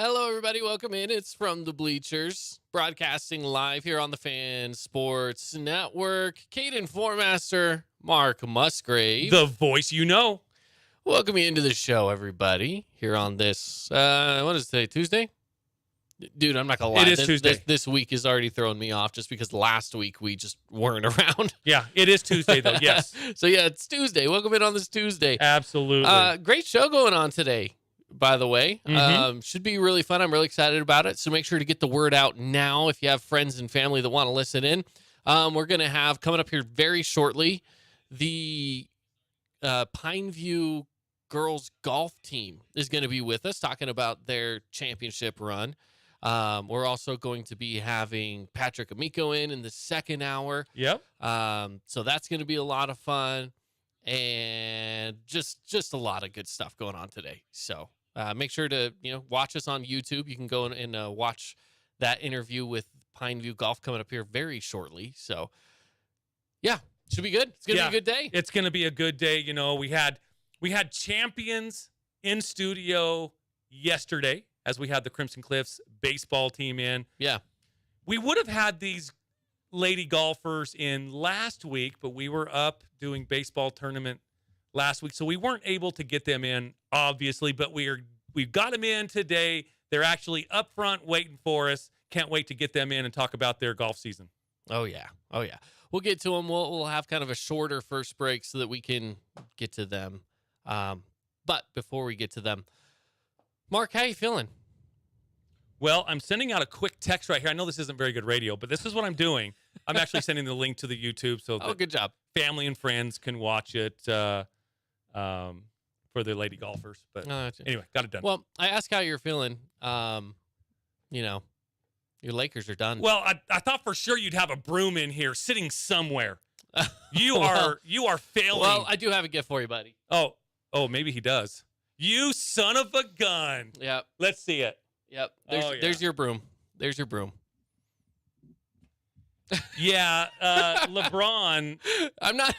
Hello, everybody. Welcome in. It's from the Bleachers, broadcasting live here on the Fan Sports Network. Caden Formaster, Mark Musgrave. The voice you know. Welcome you into the show, everybody, here on this, what is today, Tuesday? Dude, I'm not going to lie. It is Tuesday. This week is already throwing me off just because last week we just weren't around. Yeah, it is Tuesday, though, yes. So, yeah, it's Tuesday. Welcome in on this Tuesday. Absolutely. Great show going on today, by the way. Mm-hmm. Should be really fun. I'm really excited about it. So make sure to get the word out now if you have friends and family that want to listen in. We're going to have coming up here very shortly the Pineview girls golf team is going to be with us talking about their championship run. We're also going to be having Patrick Amico in the second hour. Yep. So that's going to be a lot of fun and just a lot of good stuff going on today. So make sure to, watch us on YouTube. You can go and watch that interview with Pineview Golf coming up here very shortly. So yeah, should be good. It's going to be a good day. It's going to be a good day. We had champions in studio yesterday as we had the Crimson Cliffs baseball team in. Yeah. We would have had these lady golfers in last week, but we were up doing baseball tournament last week, so we weren't able to get them in, obviously, but we've got them in today. They're actually up front waiting for us. Can't wait to get them in and talk about their golf season. Oh, yeah. We'll get to them. We'll have kind of a shorter first break so that we can get to them. But before we get to them, Mark, how you feeling? Well, I'm sending out a quick text right here. I know this isn't very good radio, but this is what I'm doing. I'm actually sending the link to the YouTube so that good job. Family and friends can watch it for the lady golfers. But anyway, got it done. Well, I asked how you're feeling. Your Lakers are done. Well, I thought for sure you'd have a broom in here sitting somewhere. You are failing. Well, I do have a gift for you, buddy. Oh, maybe he does. You son of a gun. Yep. Let's see it. Yep. There's your broom. There's your broom. Yeah, LeBron. I'm not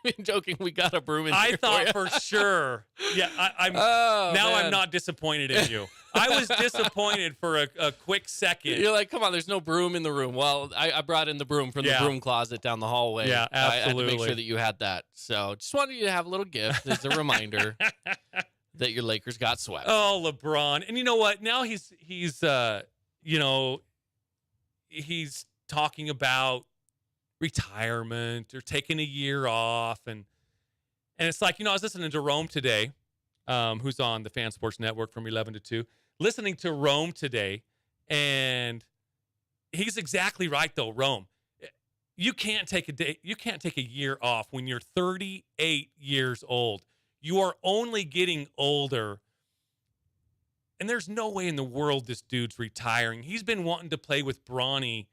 even joking. We got a broom in here. I thought for sure. Yeah, I'm not disappointed in you. I was disappointed for a quick second. You're like, come on, there's no broom in the room. Well, I brought in the broom from the broom closet down the hallway. Yeah, absolutely. I had to make sure that you had that. So just wanted you to have a little gift as a reminder that your Lakers got swept. Oh, LeBron. And you know what? Now he's talking about retirement or taking a year off. And it's like, I was listening to Rome today, who's on the Fan Sports Network from 11 to 2, listening to Rome today. And he's exactly right, though, Rome. You can't take a year off when you're 38 years old. You are only getting older. And there's no way in the world this dude's retiring. He's been wanting to play with Bronny,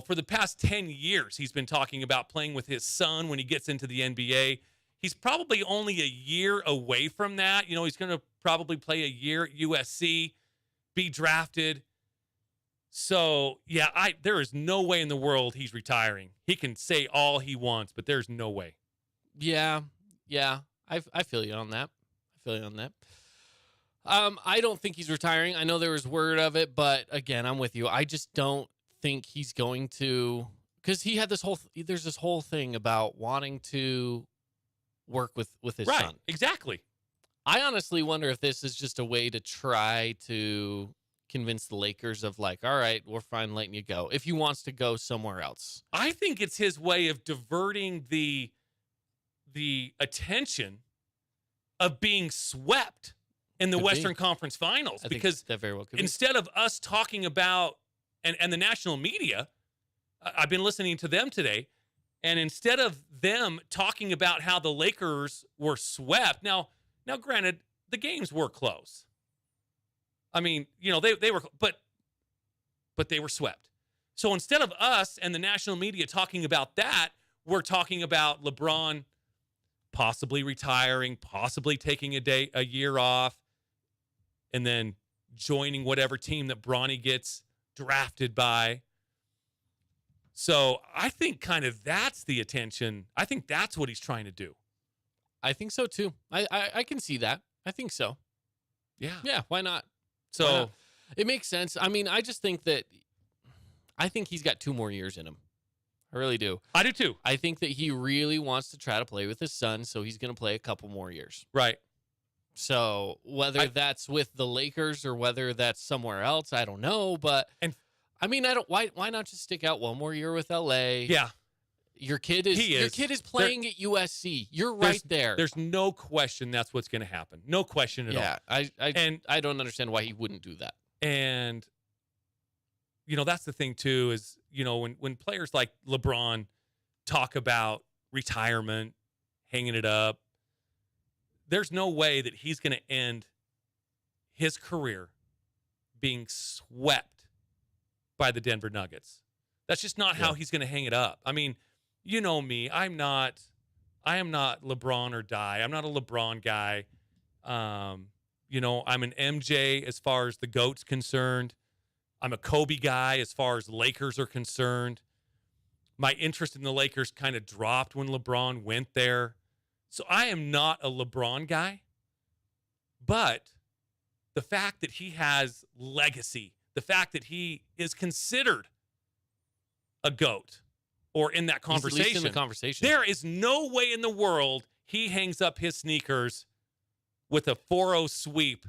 for the past 10 years. He's been talking about playing with his son when he gets into the NBA. He's probably only a year away from that. He's going to probably play a year at USC, be drafted. So, yeah, there is no way in the world he's retiring. He can say all he wants, but there's no way. Yeah, I feel you on that. I don't think he's retiring. I know there was word of it, but again, I'm with you. I just don't think he's going to, because he had there's this whole thing about wanting to work with his son. Right, exactly. I honestly wonder if this is just a way to try to convince the Lakers of like, all right, we're fine letting you go if he wants to go somewhere else. I think it's his way of diverting the attention of being swept in the Western Conference Finals, because that very well could instead of us talking about and the national media, I've been listening to them today, and instead of them talking about how the Lakers were swept, now granted, the games were close. I mean, they were, but they were swept. So instead of us and the national media talking about that, we're talking about LeBron possibly retiring, possibly taking a year off, and then joining whatever team that Bronny gets drafted by. So I think kind of that's the attention. I think that's what he's trying to do. I think so too. I can see that. I think so. Yeah. Yeah, why not? So it makes sense. I mean, I just think I think he's got 2 more years in him. I really do. I do too. I think that he really wants to try to play with his son, so he's going to play a couple more years. Right. So whether that's with the Lakers or whether that's somewhere else, I don't know. But I mean, why not just stick out 1 more year with LA? Yeah. Your kid is playing at USC. You're right there. There's no question that's what's going to happen. No question at all. Yeah, I don't understand why he wouldn't do that. And that's the thing too is, when players like LeBron talk about retirement, hanging it up, there's no way that he's going to end his career being swept by the Denver Nuggets. That's just not how he's going to hang it up. I mean, you know me. I am not LeBron or die. I'm not a LeBron guy. I'm an MJ as far as the GOAT's concerned. I'm a Kobe guy as far as Lakers are concerned. My interest in the Lakers kind of dropped when LeBron went there. So I am not a LeBron guy. But the fact that he has legacy, the fact that he is considered a GOAT or in that conversation, He's at least in the conversation. There is no way in the world he hangs up his sneakers with a 4-0 sweep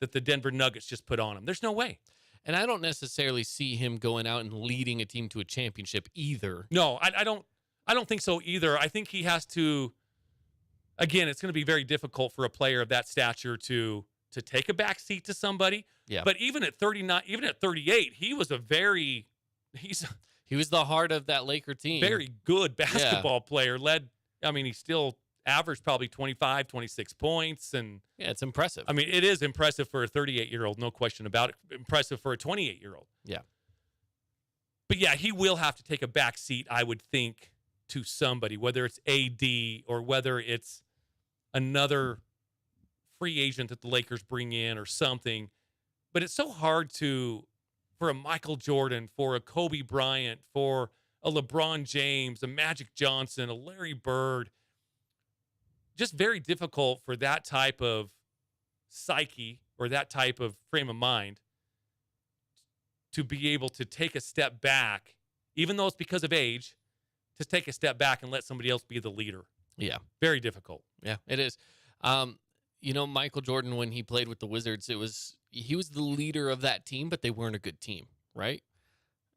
that the Denver Nuggets just put on him. There's no way. And I don't necessarily see him going out and leading a team to a championship either. No, I don't think so either. I think he has to. Again, it's going to be very difficult for a player of that stature to take a back seat to somebody. Yeah. But even at 39, even at 38, he was he was the heart of that Laker team. Very good basketball player. He still averaged probably 25, 26 points. And yeah, it's impressive. I mean, it is impressive for a 38-year-old, no question about it. Impressive for a 28-year-old. Yeah. But yeah, he will have to take a back seat, I would think, to somebody, whether it's AD or whether it's another free agent that the Lakers bring in or something. But it's so hard for a Michael Jordan, for a Kobe Bryant, for a LeBron James, a Magic Johnson, a Larry Bird, just very difficult for that type of psyche or that type of frame of mind to be able to take a step back, even though it's because of age, to take a step back and let somebody else be the leader. Yeah. Very difficult. Yeah, it is. Michael Jordan, when he played with the Wizards, he was the leader of that team, but they weren't a good team, right?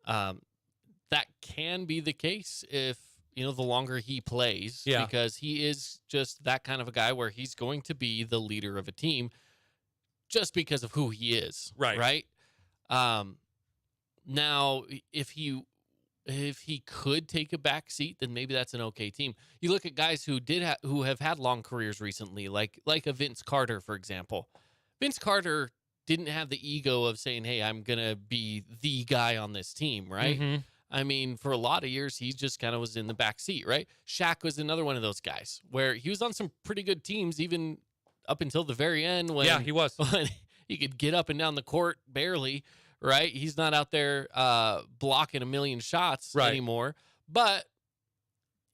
That can be the case if, the longer he plays, because he is just that kind of a guy where he's going to be the leader of a team just because of who he is. Right. Now, if he could take a back seat, then maybe that's an okay team. You look at guys who have had long careers recently, like a Vince Carter, for example. Vince Carter didn't have the ego of saying, "Hey, I'm gonna be the guy on this team," right? Mm-hmm. I mean, for a lot of years, he just kind of was in the back seat, right? Shaq was another one of those guys where he was on some pretty good teams, even up until the very end. When, he was. When he could get up and down the court barely, right? He's not out there blocking a million shots anymore, but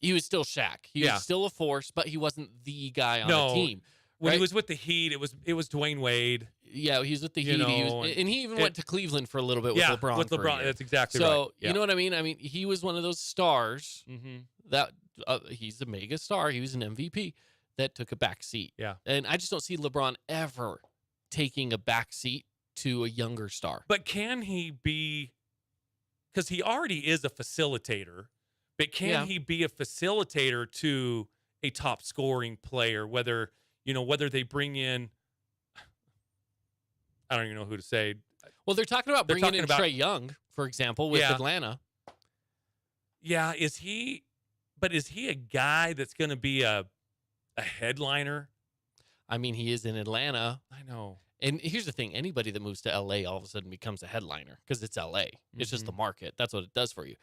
he was still Shaq. He was still a force, but he wasn't the guy on the team. When he was with the Heat, it was Dwayne Wade. Yeah, he was with the Heat. And he even went to Cleveland for a little bit with LeBron. With LeBron, that's exactly right. So, you know what I mean? I mean, he was one of those stars that he's a mega star. He was an MVP that took a back seat. Yeah. And I just don't see LeBron ever taking a back seat to a younger star. But can he be, because he already is a facilitator, but can he be a facilitator to a top scoring player, whether they bring in, I don't even know who to say. Well, they're talking about bringing in Trae Young, for example, with Atlanta. Yeah, is he a guy that's going to be a headliner? I mean, he is in Atlanta. I know. And here's the thing. Anybody that moves to L.A. all of a sudden becomes a headliner because it's L.A. It's just the market. That's what it does for you.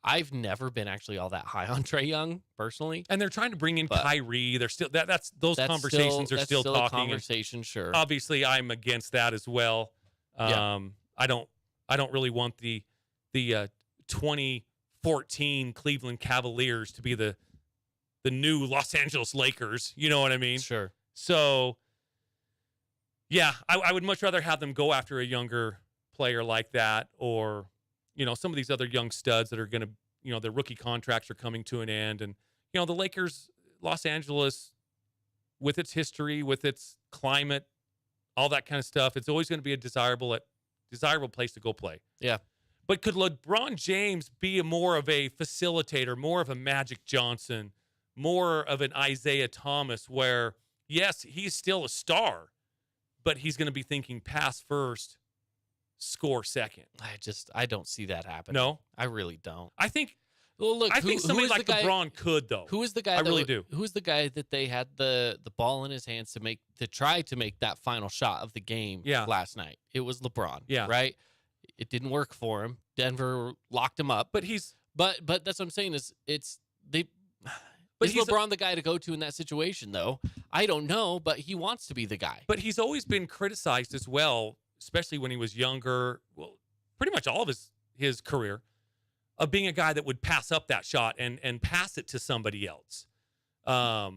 I've never been actually all that high on Trae Young personally. And they're trying to bring in Kyrie. They're still those conversations are still talking. A conversation, sure. Obviously, I'm against that as well. I don't really want the 2014 Cleveland Cavaliers to be the new Los Angeles Lakers. You know what I mean? Sure. So Yeah, I would much rather have them go after a younger player like that, or some of these other young studs that are going to, their rookie contracts are coming to an end, and the Lakers, Los Angeles, with its history, with its climate, all that kind of stuff, it's always going to be a desirable place to go play. Yeah. But could LeBron James be more of a facilitator, more of a Magic Johnson, more of an Isaiah Thomas, where, yes, he's still a star, but he's going to be thinking pass first, score second? I don't see that happening. No? I really don't. I think Well, look, somebody like LeBron could, though. Who is the guy? I really do. Who is the guy that they had the ball in his hands to try to make that final shot of the game last night? It was LeBron. Yeah. Right. It didn't work for him. Denver locked him up. But that's what I'm saying is But is LeBron the guy to go to in that situation, though? I don't know, but he wants to be the guy. But he's always been criticized as well, especially when he was younger. Well, pretty much all of his career, of being a guy that would pass up that shot and pass it to somebody else. I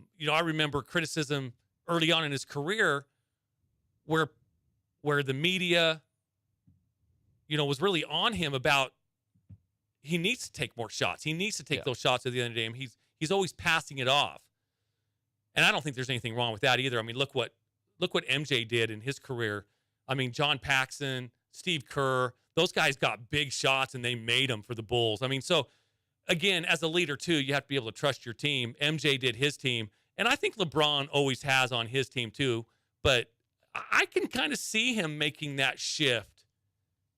remember criticism early on in his career where the media, was really on him about he needs to take more shots. He needs to take those shots at the end of the game. He's always passing it off. And I don't think there's anything wrong with that either. I mean, look what MJ did in his career. I mean, John Paxson, Steve Kerr, those guys got big shots and they made them for the Bulls. I mean, so again, as a leader too, you have to be able to trust your team. MJ did his team, and I think LeBron always has on his team too, but I can kind of see him making that shift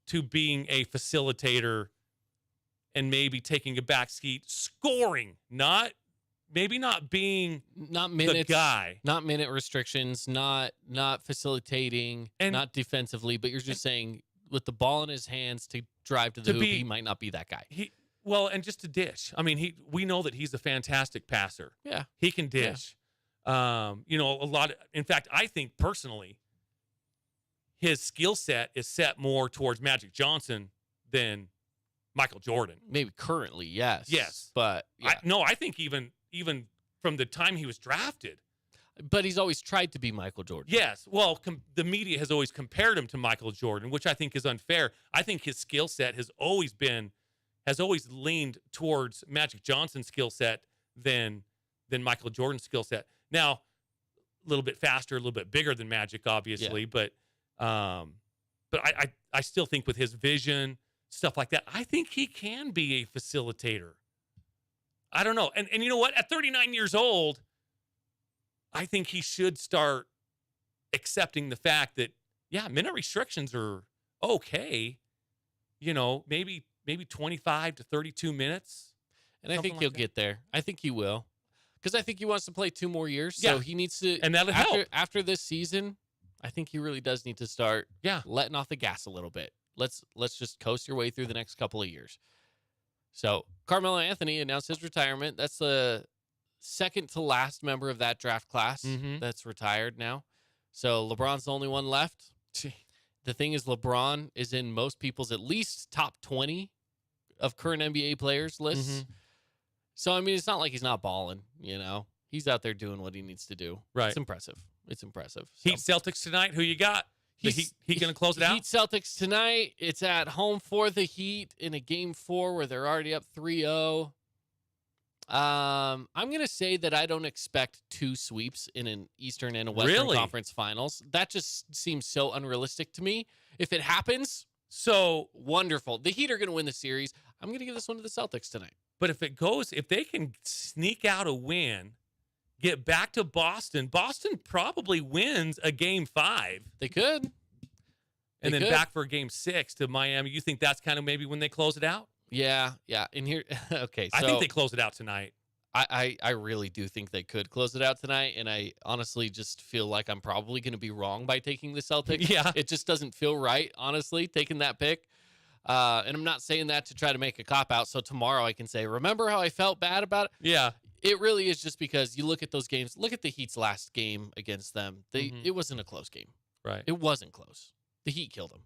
to being a facilitator and maybe taking a back seat, scoring, maybe not being minutes, the guy. Not minute restrictions, not facilitating, not defensively, but you're just saying with the ball in his hands to drive to the hoop, he might not be that guy. And just to dish. I mean, we know that he's a fantastic passer. Yeah. He can dish. Yeah. In fact, I think personally, his skill set is set more towards Magic Johnson than Michael Jordan. Maybe currently, yes. Yes. But I think even from the time he was drafted. But he's always tried to be Michael Jordan. Yes. Well, the media has always compared him to Michael Jordan, which I think is unfair. I think his skill set has always leaned towards Magic Johnson's skill set than Michael Jordan's skill set. Now, a little bit faster, a little bit bigger than Magic, obviously, but I still think with his vision, stuff like that, I think he can be a facilitator. I don't know. And you know what? At 39 years old, I think he should start accepting the fact that, minute restrictions are okay. Maybe 25 to 32 minutes. And I think he'll get there. I think he will. Because I think he wants to play 2 more years. Yeah. So he needs to. And that'll help. After this season, I think he really does need to start letting off the gas a little bit. Let's just coast your way through the next couple of years. So Carmelo Anthony announced his retirement. That's the second to last member of that draft class that's retired now. So LeBron's the only one left. The thing is, LeBron is in most people's at least top 20 of current NBA players lists. So, I mean, it's not like he's not balling, He's out there doing what he needs to do. Right. It's impressive. So. Heat Celtics tonight. Who you got? Heat going to close it out? Heat Celtics tonight. It's at home for the Heat in a game 4 where they're already up 3-0. I'm going to say that I don't expect 2 sweeps in an Eastern and a Western Conference Finals. That just seems so unrealistic to me. If it happens, so wonderful. The Heat are going to win the series. I'm going to give this one to the Celtics tonight. But if they can sneak out a win, get back to Boston probably wins a game 5. They could. And then back for a game 6 to Miami. You think that's kind of maybe when they close it out? Yeah. And here, okay. So I think they close it out tonight. I really do think they could close it out tonight, and I honestly just feel like I'm probably going to be wrong by taking the Celtics. Yeah. It just doesn't feel right, honestly, taking that pick. And I'm not saying that to try to make a cop-out, so tomorrow I can say, remember how I felt bad about it? Yeah. It really is just because you look at those games. Look at the Heat's last game against them. It wasn't a close game. Right. It wasn't close. The Heat killed them.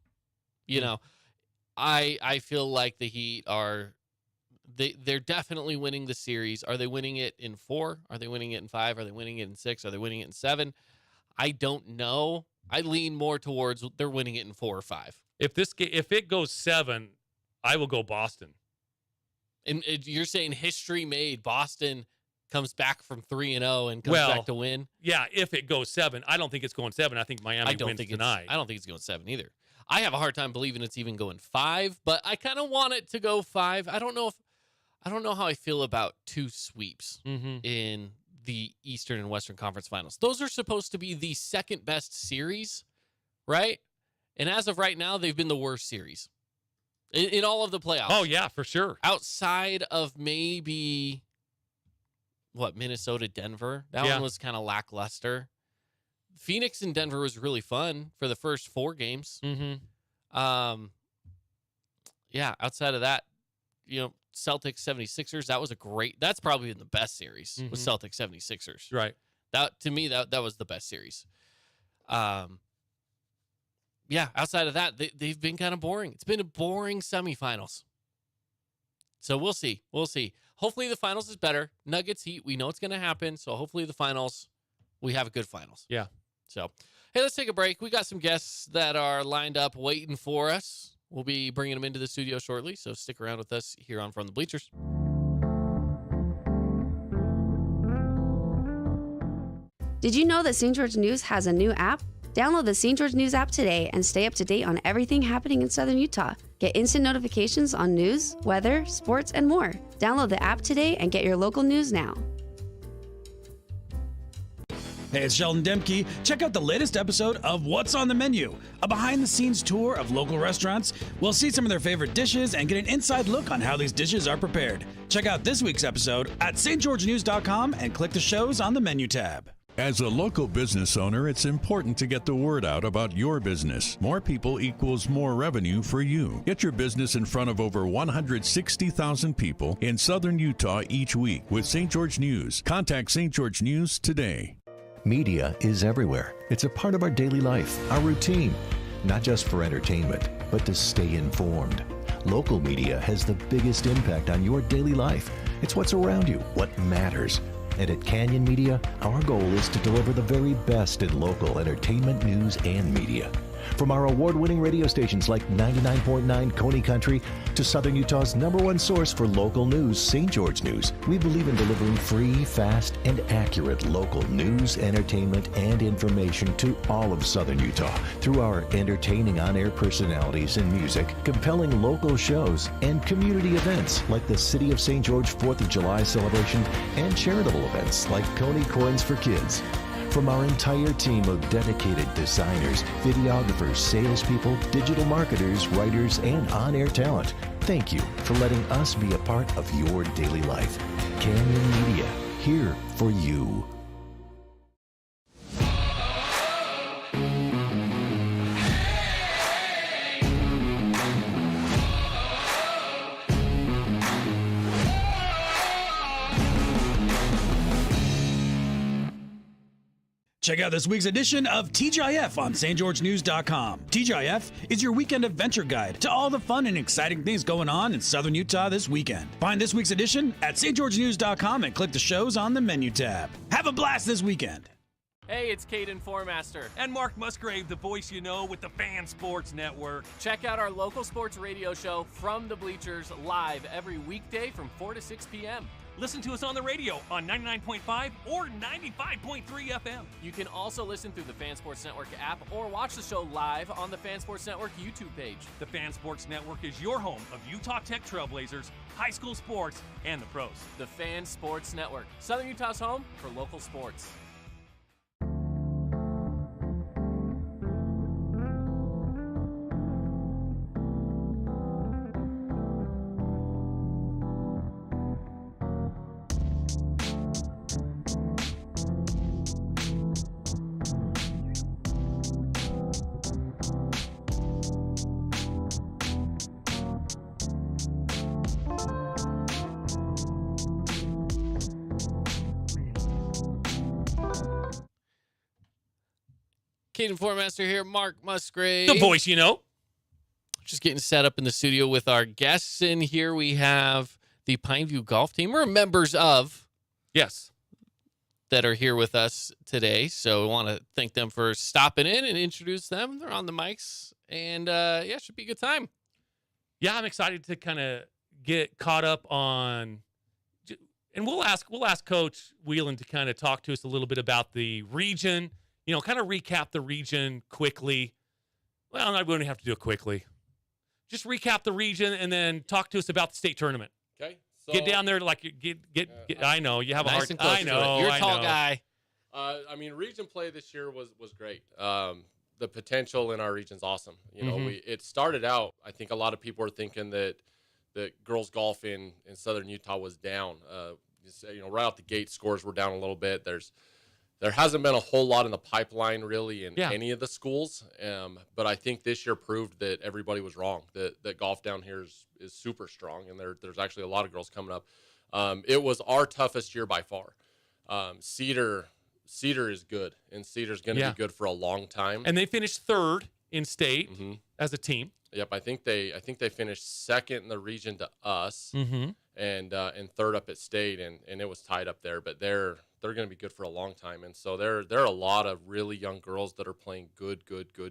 I feel like the Heat are they're definitely winning the series. Are they winning it in 4? Are they winning it in 5? Are they winning it in 6? Are they winning it in 7? I don't know. I lean more towards they're winning it in 4 or 5. If it goes 7, I will go Boston. And you're saying history made Boston comes back from 3-0 and comes back to win? Yeah, if it goes 7. I don't think it's going 7. I think Miami wins tonight. I don't think it's going 7 either. I have a hard time believing it's even going 5, but I kind of want it to go 5. I don't know how I feel about 2 sweeps in the Eastern and Western Conference Finals. Those are supposed to be the second best series, right? And as of right now, they've been the worst series in all of the playoffs. Oh, yeah, for sure. Outside of maybe, Minnesota, Denver. That one was kind of lackluster. Phoenix and Denver was really fun for the first 4 games. Outside of that, Celtics 76ers, that's probably been the best series with Celtics 76ers. Right. To me, that was the best series. Outside of that, they've been kind of boring. It's been a boring semifinals. So we'll see. Hopefully the finals is better. Nuggets Heat, we know it's going to happen. So hopefully the finals, we have a good finals. Yeah. So, hey, let's take a break. We got some guests that are lined up waiting for us. We'll be bringing them into the studio shortly, so stick around with us here on From the Bleachers. Did you know that St. George News has a new app? Download the St. George News app today and stay up to date on everything happening in Southern Utah. Get instant notifications on news, weather, sports, and more. Download the app today and get your local news now. Hey, it's Sheldon Demke. Check out the latest episode of What's on the Menu, a behind-the-scenes tour of local restaurants. We'll see some of their favorite dishes and get an inside look on how these dishes are prepared. Check out this week's episode at stgeorgenews.com and click the shows on the menu tab. As a local business owner, it's important to get the word out about your business. More people equals more revenue for you. Get your business in front of over 160,000 people in Southern Utah each week with St. George News. Contact St. George News today. Media is everywhere. It's a part of our daily life, our routine, not just for entertainment, but to stay informed. Local media has the biggest impact on your daily life. It's what's around you, what matters. And at Canyon Media, our goal is to deliver the very best in local entertainment, news, and media. From our award-winning radio stations like 99.9 Coney Country to Southern Utah's #1 source for local news, St. George News, we believe in delivering free, fast, and accurate local news, entertainment, and information to all of Southern Utah through our entertaining on-air personalities and music, compelling local shows, and community events like the City of St. George 4th of July celebration and charitable events like Coney Coins for Kids. From our entire team of dedicated designers, videographers, salespeople, digital marketers, writers, and on-air talent, thank you for letting us be a part of your daily life. Canyon Media, here for you. Check out this week's edition of TGIF on stgeorgenews.com. TGIF is your weekend adventure guide to all the fun and exciting things going on in Southern Utah this weekend. Find this week's edition at stgeorgenews.com and click the shows on the menu tab. Have a blast this weekend. Hey, it's Caden Formaster. And Mark Musgrave, the voice you know with the Fan Sports Network. Check out our local sports radio show, From the Bleachers, live every weekday from 4 to 6 p.m. Listen to us on the radio on 99.5 or 95.3 FM. You can also listen through the Fan Sports Network app or watch the show live on the Fan Sports Network YouTube page. The Fan Sports Network is your home of Utah Tech Trailblazers, high school sports, and the pros. The Fan Sports Network, Southern Utah's home for local sports. Caden Formaster here, Mark Musgrave. The voice you know. Just getting set up in the studio with our guests. And here we have the Pineview Golf Team. We're members of Yes. that are here with us today. So we want to thank them for stopping in and introduce them. They're on the mics, and it should be a good time. Yeah, I'm excited to kind of get caught up on, and we'll ask Coach Whelan to kind of talk to us a little bit about the region, kind of recap the region quickly. Well, we don't have to do it quickly. Just recap the region and then talk to us about the state tournament. Okay. So, get down there like get. I know you have Nice a hard. and close I to know. it. You're a I tall know. guy. Region play this year was great. The potential in our region's awesome. It started out, I think a lot of people were thinking that girls golf in Southern Utah was down. Right out the gate, scores were down a little bit. There hasn't been a whole lot in the pipeline really in any of the schools. But I think this year proved that everybody was wrong, that golf down here is super strong, and there's actually a lot of girls coming up. It was our toughest year by far. Cedar is good, and Cedar's going to be good for a long time. And they finished third in state as a team. Yep, I think they finished second in the region to us, and third up at state, and it was tied up there. But they're going to be good for a long time, and so there are a lot of really young girls that are playing good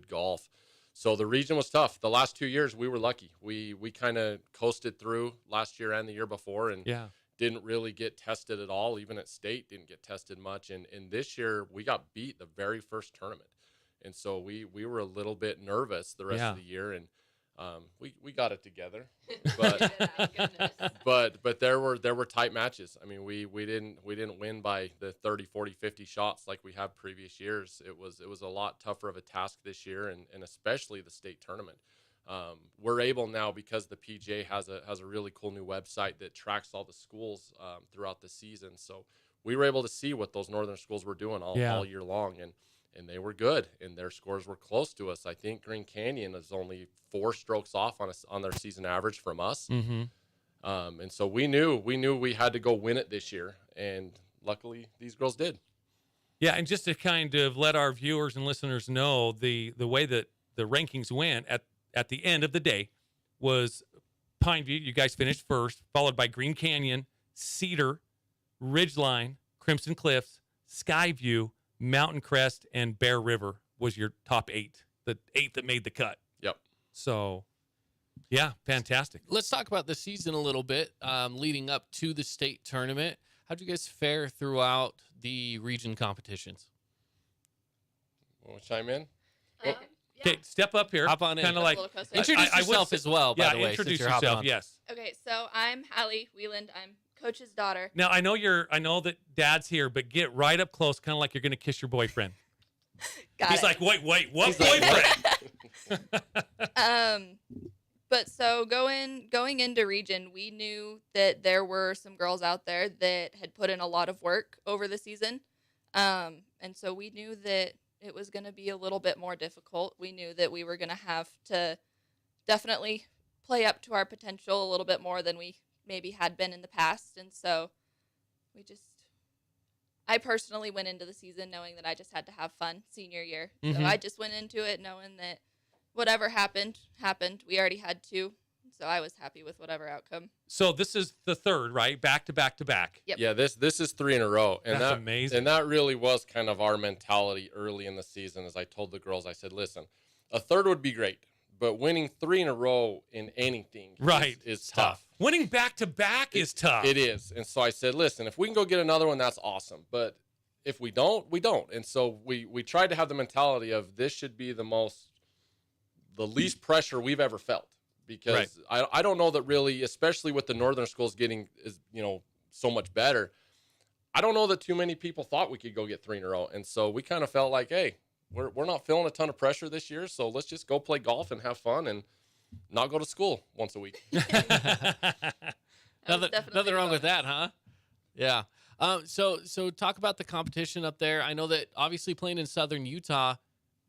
golf. So the region was tough. The last 2 years we were lucky. We kind of coasted through last year and the year before, and didn't really get tested at all. Even at state, didn't get tested much. And this year we got beat the very first tournament, and so we were a little bit nervous the rest of the year, and we got it together, but there were tight matches. I mean, we didn't win by the 30, 40, 50 shots like we have previous years. It was a lot tougher of a task this year, and especially the state tournament. We're able now, because the PGA has a really cool new website that tracks all the schools throughout the season. So we were able to see what those northern schools were doing all year long, and they were good, and their scores were close to us. I think Green Canyon is only 4 strokes off on their season average from us. And so we knew we had to go win it this year, and luckily these girls did. Yeah, and just to kind of let our viewers and listeners know, the way that the rankings went at the end of the day was Pineview, you guys finished first, followed by Green Canyon, Cedar, Ridgeline, Crimson Cliffs, Skyview, Mountain Crest, and Bear River was your top 8, the 8 that made the cut. Yep. So, yeah, fantastic. Let's talk about the season a little bit leading up to the state tournament. How'd you guys fare throughout the region competitions? Want to chime in? Okay, step up here. Hop on in. Kind of like Introduce yourself as well, by the way. Introduce since you're hopping yourself, on. yes. Okay, so I'm Hallie Wheeland. I'm Coach's daughter. Now, I know that Dad's here, but get right up close, kind of like you're going to kiss your boyfriend. He's like, wait, what boyfriend? But so going into region, we knew that there were some girls out there that had put in a lot of work over the season. And so we knew that it was going to be a little bit more difficult. We knew that we were going to have to definitely play up to our potential a little bit more than we maybe had been in the past. And so I personally went into the season knowing that I just had to have fun senior year. So I just went into it knowing that whatever happened. We already had 2. So I was happy with whatever outcome. So this is the third, right? Back to back to back. Yep. Yeah, this is 3 in a row. And That's amazing. And that really was kind of our mentality early in the season. As I told the girls, I said, listen, a third would be great, but winning 3 in a row in anything is tough. Winning back to back is tough. It is. And so I said, listen, if we can go get another one, that's awesome. But if we don't, we don't. And so we tried to have the mentality of this should be the least pressure we've ever felt. Because I don't know that really, especially with the northern schools getting so much better, I don't know that too many people thought we could go get 3 in a row. And so we kind of felt like, hey, we're not feeling a ton of pressure this year, so let's just go play golf and have fun and not go to school once a week. Nothing wrong with that, huh? Yeah. So talk about the competition up there. I know that obviously playing in Southern Utah,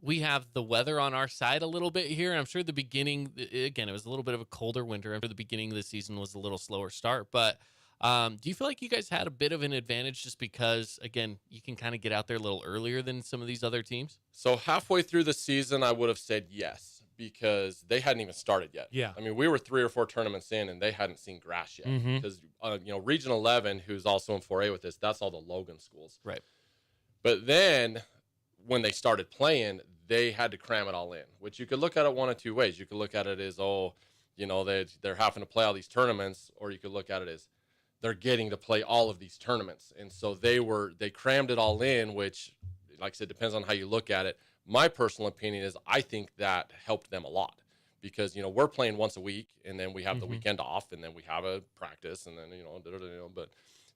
we have the weather on our side a little bit here. And I'm sure the beginning, again, it was a little bit of a colder winter. The beginning of the season was a little slower start. But do you feel like you guys had a bit of an advantage just because, again, you can kind of get out there a little earlier than some of these other teams? So halfway through the season, I would have said yes, because they hadn't even started yet. Yeah. I mean, we were 3 or 4 tournaments in, and they hadn't seen grass yet. Because, Region 11, who's also in 4A with this, that's all the Logan schools. Right. But then when they started playing, they had to cram it all in, which you could look at it one of two ways. You could look at it as, they're having to play all these tournaments, or you could look at it as they're getting to play all of these tournaments. And so they crammed it all in, which, like I said, depends on how you look at it. My personal opinion is I think that helped them a lot because, we're playing once a week and then we have the weekend off and then we have a practice and then, but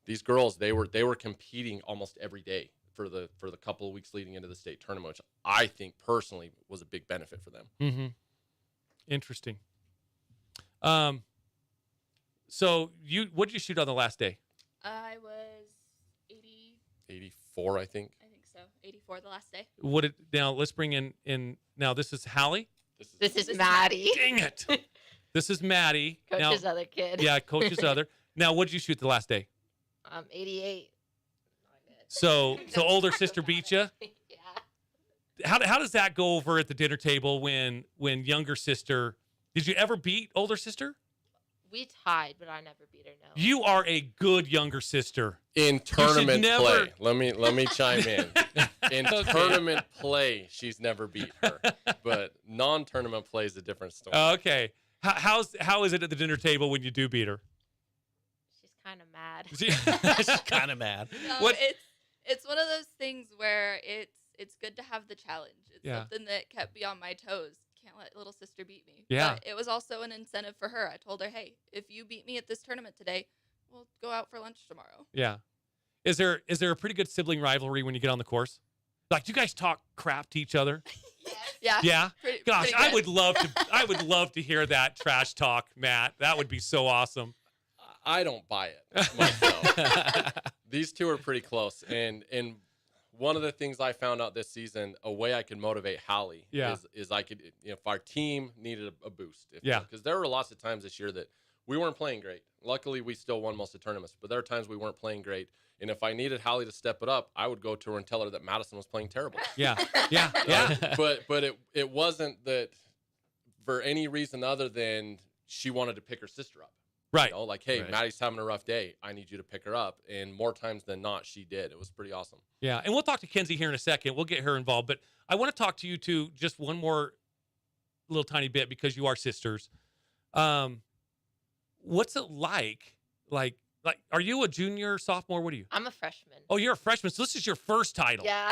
these girls, they were competing almost every day for the couple of weeks leading into the state tournament, which I think personally was a big benefit for them. Mm-hmm. Interesting. So what did you shoot on the last day? I was 84, I think. I think so. 84 the last day. Now let's bring in now this is Hallie. This is Maddie. Dang it. This is Maddie. Coach's other kid. Yeah, coach's other. Now what did you shoot the last day? 88. So older sister beat you? Yeah. How does that go over at the dinner table when younger sister? Did you ever beat older sister? We tied, but I never beat her. No. You are a good younger sister. In tournament never- play, let me chime in. In tournament play, she's never beat her, but non-tournament play is a different story. Okay. How is it at the dinner table when you do beat her? She's kind of mad. She's kind of mad. No, What- it's one of those things where it's good to have the challenge. It's Yeah. something that kept me on my toes. Can't let little sister beat me. Yeah. But it was also an incentive for her. I told her, hey, if you beat me at this tournament today, we'll go out for lunch tomorrow. Yeah. Is there a pretty good sibling rivalry when you get on the course? Like, do you guys talk crap to each other? Yeah. Yeah. Gosh, pretty I good. would love to hear that trash talk, Matt. That would be so awesome. I don't buy it myself. These two are pretty close, and one of the things I found out this season, a way I could motivate Hallie is I could, if our team needed a boost. Because there were lots of times this year that we weren't playing great. Luckily, we still won most of the tournaments, but there are times we weren't playing great. And if I needed Hallie to step it up, I would go to her and tell her that Madison was playing terrible. Yeah. But it wasn't that for any reason other than she wanted to pick her sister up. Right. Like, hey, Right. Maddie's having a rough day. I need you to pick her up. And more times than not, she did. It was pretty awesome. Yeah. And we'll talk to Kenzie here in a second. We'll get her involved. But I want to talk to you two just one more little tiny bit because you are sisters. What's it like? Like, are you a junior, sophomore? What are you? I'm a freshman. Oh, you're a freshman. So this is your first title. Yeah.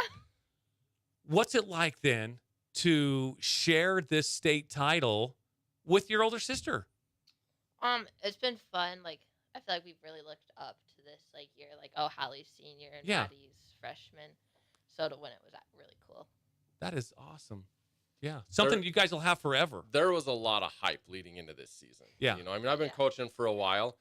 What's it like then to share this state title with your older sister? It's been fun. Like, I feel like we've really looked up to this year. Like, oh, Hallie's senior and Yeah. Maddie's freshman. So to win it was really cool. That is awesome. Yeah. Something you guys will have forever. There was a lot of hype leading into this season. Yeah. I've been coaching for a while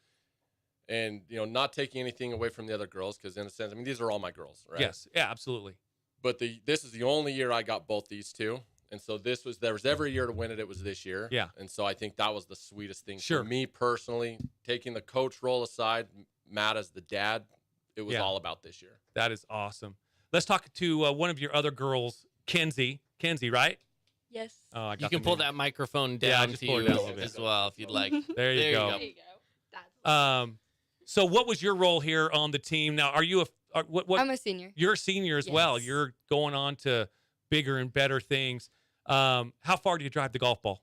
and, not taking anything away from the other girls because in a sense, these are all my girls, right? Yes. Yeah, absolutely. But this is the only year I got both these two. And so there was every year to win it. It was this year. Yeah. And so I think that was the sweetest thing Sure. for me personally, taking the coach role aside, Matt as the dad, it was all about this year. That is awesome. Let's talk to one of your other girls, Kenzie. Kenzie, right? Yes. Oh, I You got can the pull name. that microphone Yeah, down just to pull it you down a little bit. as well if you'd like. There you go. There you go. That's So what was your role here on the team? Now, are you what? I'm a senior. You're a senior as well. Yes. You're going on to bigger and better things. How far do you drive the golf ball?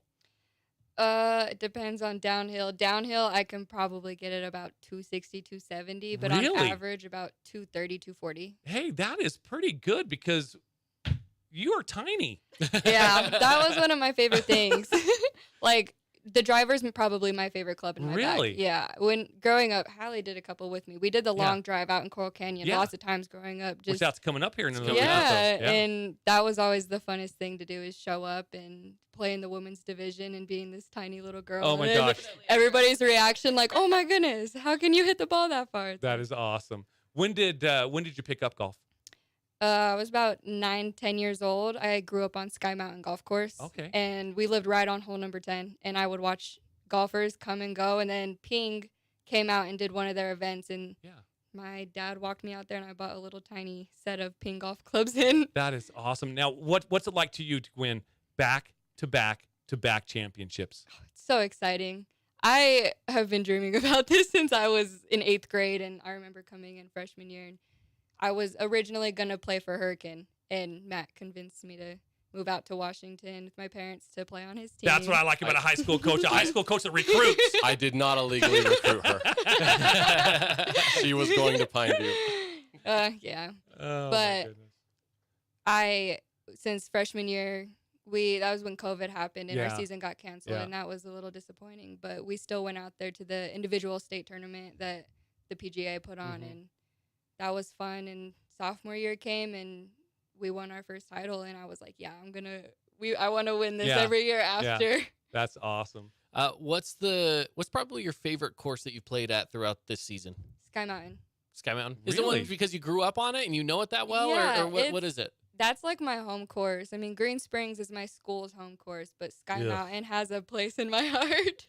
It depends on downhill. Downhill, I can probably get it about 260, 270, but on Really? average, about 230, 240. Hey, that is pretty good because you are tiny. Yeah, that was one of my favorite things. The driver's probably my favorite club in my Really? bag. Yeah. When growing up, Hallie did a couple with me. We did the Yeah. long drive out in Coral Canyon Yeah. lots of times growing up. Which Just that's coming up here in another yeah, month. and that was always the funnest thing to do is show up and play in the women's division and being this tiny little girl. Oh my And gosh. Everybody's reaction like, "Oh my goodness, how can you hit the ball that far?" That is awesome. When did you pick up golf? I was about 9, 10 years old. I grew up on Sky Mountain Golf Course. Okay. And we lived right on hole number 10, and I would watch golfers come and go, and then Ping came out and did one of their events, and Yeah. my dad walked me out there, and I bought a little tiny set of Ping golf clubs in. That is awesome. Now, what's it like to you to win back-to-back championships? It's so exciting. I have been dreaming about this since I was in 8th grade, and I remember coming in freshman year, and I was originally going to play for Hurricane, and Matt convinced me to move out to Washington with my parents to play on his team. That's what I like about a high school coach. A high school coach that recruits. I did not illegally recruit her. She was going to Pineview. Yeah. Oh, But- my goodness. Since freshman year, that was when COVID happened and Yeah. our season got canceled, Yeah. and that was a little disappointing. But we still went out there to the individual state tournament that the PGA put on, Mhm. and that was fun. And sophomore year came, and we won our first title, and I was like, yeah, I want to win this Yeah. every year after. That's awesome. What's probably your favorite course that you played at throughout this season? Sky Mountain. Sky Mountain. Is it Really? one because you grew up on it and you know it that well, Yeah, or what is it? That's like my home course. I mean, Green Springs is my school's home course, but Sky Ugh. Mountain has a place in my heart.